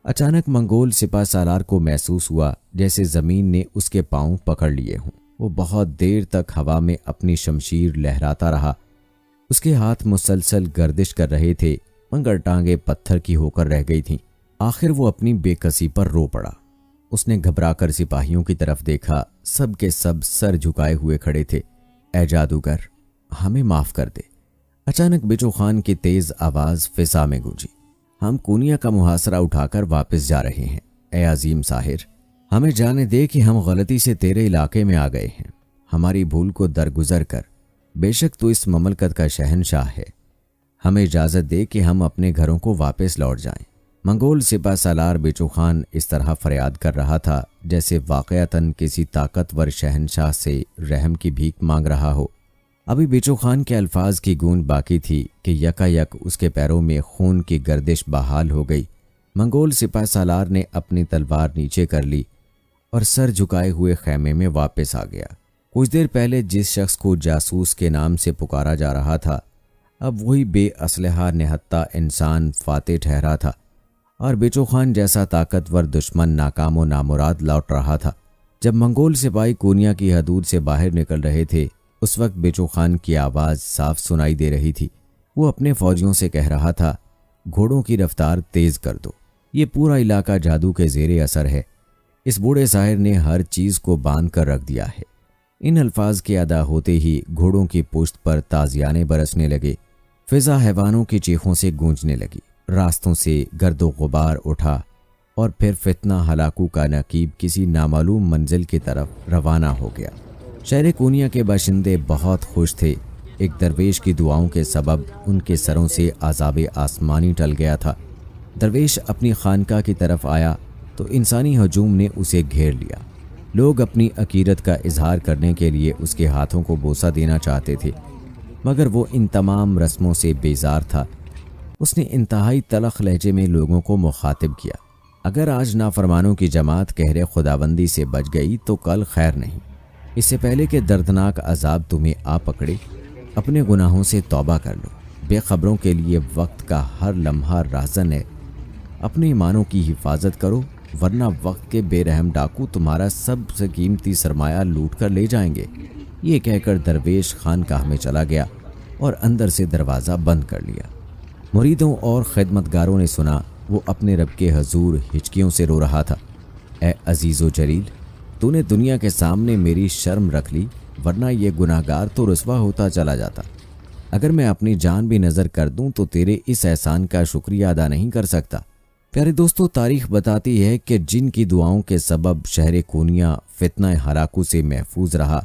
اچانک منگول سپہ سالار کو محسوس ہوا جیسے زمین نے اس کے پاؤں پکڑ لیے ہوں۔ وہ بہت دیر تک ہوا میں اپنی شمشیر لہراتا رہا۔ اس کے ہاتھ مسلسل گردش کر رہے تھے مگر ٹانگیں پتھر کی ہو کر رہ گئی تھیں۔ آخر وہ اپنی بے کسی پر رو پڑا۔ اس نے گھبرا کر سپاہیوں کی طرف دیکھا، سب کے سب سر جھکائے ہوئے کھڑے تھے۔ اے جادوگر، ہمیں معاف کر دے۔ اچانک بچو خان کی تیز آواز فضا میں گونجی۔ ہم کونیا کا محاصرہ اٹھا کر واپس جا رہے ہیں۔ اے عظیم ساحر، ہمیں جانے دے کہ ہم غلطی سے تیرے علاقے میں آ گئے ہیں۔ ہماری بھول کو درگزر کر، بے شک تو اس مملکت کا شہنشاہ ہے۔ ہمیں اجازت دے کہ ہم اپنے گھروں کو واپس لوٹ جائیں۔ منگول سپہ سالار بچو خان اس طرح فریاد کر رہا تھا جیسے واقعتاً کسی طاقتور شہنشاہ سے رحم کی بھیک مانگ رہا ہو۔ ابھی بچو خان کے الفاظ کی گونج باقی تھی کہ یکا یک اس کے پیروں میں خون کی گردش بحال ہو گئی۔ منگول سپہ سالار نے اپنی تلوار نیچے کر لی اور سر جھکائے ہوئے خیمے میں واپس آ گیا۔ کچھ دیر پہلے جس شخص کو جاسوس کے نام سے پکارا جا رہا تھا، اب وہی بے اسلحہ نہتہ انسان فاتح ٹھہرا تھا، اور بچو خان جیسا طاقتور دشمن ناکام و نامراد لوٹ رہا تھا۔ جب منگول سپاہی کونیا کی حدود سے باہر نکل رہے تھے، اس وقت بچو خان کی آواز صاف سنائی دے رہی تھی۔ وہ اپنے فوجیوں سے کہہ رہا تھا، گھوڑوں کی رفتار تیز کر دو، یہ پورا علاقہ جادو کے زیر اثر ہے۔ اس بوڑھے ساحر نے ہر چیز کو باندھ کر رکھ دیا ہے۔ ان الفاظ کے ادا ہوتے ہی گھوڑوں کی پشت پر تازیانے برسنے لگے، فضا حیوانوں کی چیخوں سے گونجنے لگی، راستوں سے گرد و غبار اٹھا اور پھر فتنہ ہلاکو کا نقیب کسی نامعلوم منزل کی طرف روانہ ہو گیا۔ شہر کونیا کے باشندے بہت خوش تھے۔ ایک درویش کی دعاؤں کے سبب ان کے سروں سے عذاب آسمانی ٹل گیا تھا۔ درویش اپنی خانقاہ کی طرف آیا تو انسانی ہجوم نے اسے گھیر لیا۔ لوگ اپنی عقیدت کا اظہار کرنے کے لیے اس کے ہاتھوں کو بوسہ دینا چاہتے تھے، مگر وہ ان تمام رسموں سے بیزار تھا۔ اس نے انتہائی تلخ لہجے میں لوگوں کو مخاطب کیا، اگر آج نافرمانوں کی جماعت قہر خداوندی سے بچ گئی تو کل خیر نہیں۔ اس سے پہلے کہ دردناک عذاب تمہیں آ پکڑے، اپنے گناہوں سے توبہ کر لو۔ بے خبروں کے لیے وقت کا ہر لمحہ رہزن ہے۔ اپنے ایمانوں کی حفاظت کرو، ورنہ وقت کے بے رحم ڈاکو تمہارا سب سے قیمتی سرمایہ لوٹ کر لے جائیں گے۔ یہ کہہ کر درویش خانقاہ میں چلا گیا اور اندر سے دروازہ بند کر لیا۔ مریدوں اور خدمتگاروں نے سنا وہ اپنے رب کے حضور ہچکیوں سے رو رہا تھا، اے عزیز و جلیل، تو نے دنیا کے سامنے میری شرم رکھ لی، ورنہ یہ گناہگار تو رسوا ہوتا چلا جاتا۔ اگر میں اپنی جان بھی نظر کر دوں تو تیرے اس احسان کا شکریہ ادا نہیں کر سکتا۔ پیارے دوستو، تاریخ بتاتی ہے کہ جن کی دعاؤں کے سبب شہر کونیا فتنہ ہلاکو سے محفوظ رہا،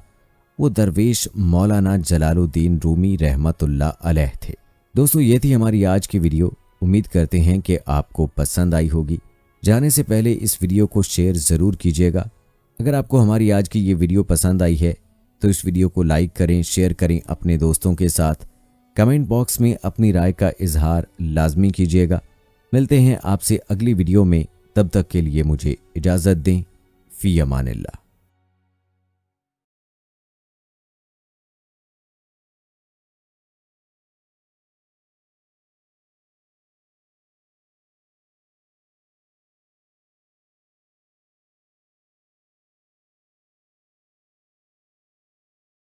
وہ درویش مولانا جلال الدین رومی رحمت اللہ علیہ تھے۔ دوستو، یہ تھی ہماری آج کی ویڈیو۔ امید کرتے ہیں کہ آپ کو پسند آئی ہوگی۔ جانے سے پہلے اس ویڈیو کو شیئر ضرور کیجیے گا۔ اگر آپ کو ہماری آج کی یہ ویڈیو پسند آئی ہے تو اس ویڈیو کو لائک کریں، شیئر کریں اپنے دوستوں کے ساتھ۔ کمنٹ باکس میں اپنی رائے کا اظہار لازمی کیجیے گا۔ ملتے ہیں آپ سے اگلی ویڈیو میں، تب تک کے لیے مجھے اجازت دیں۔ فی امان اللہ۔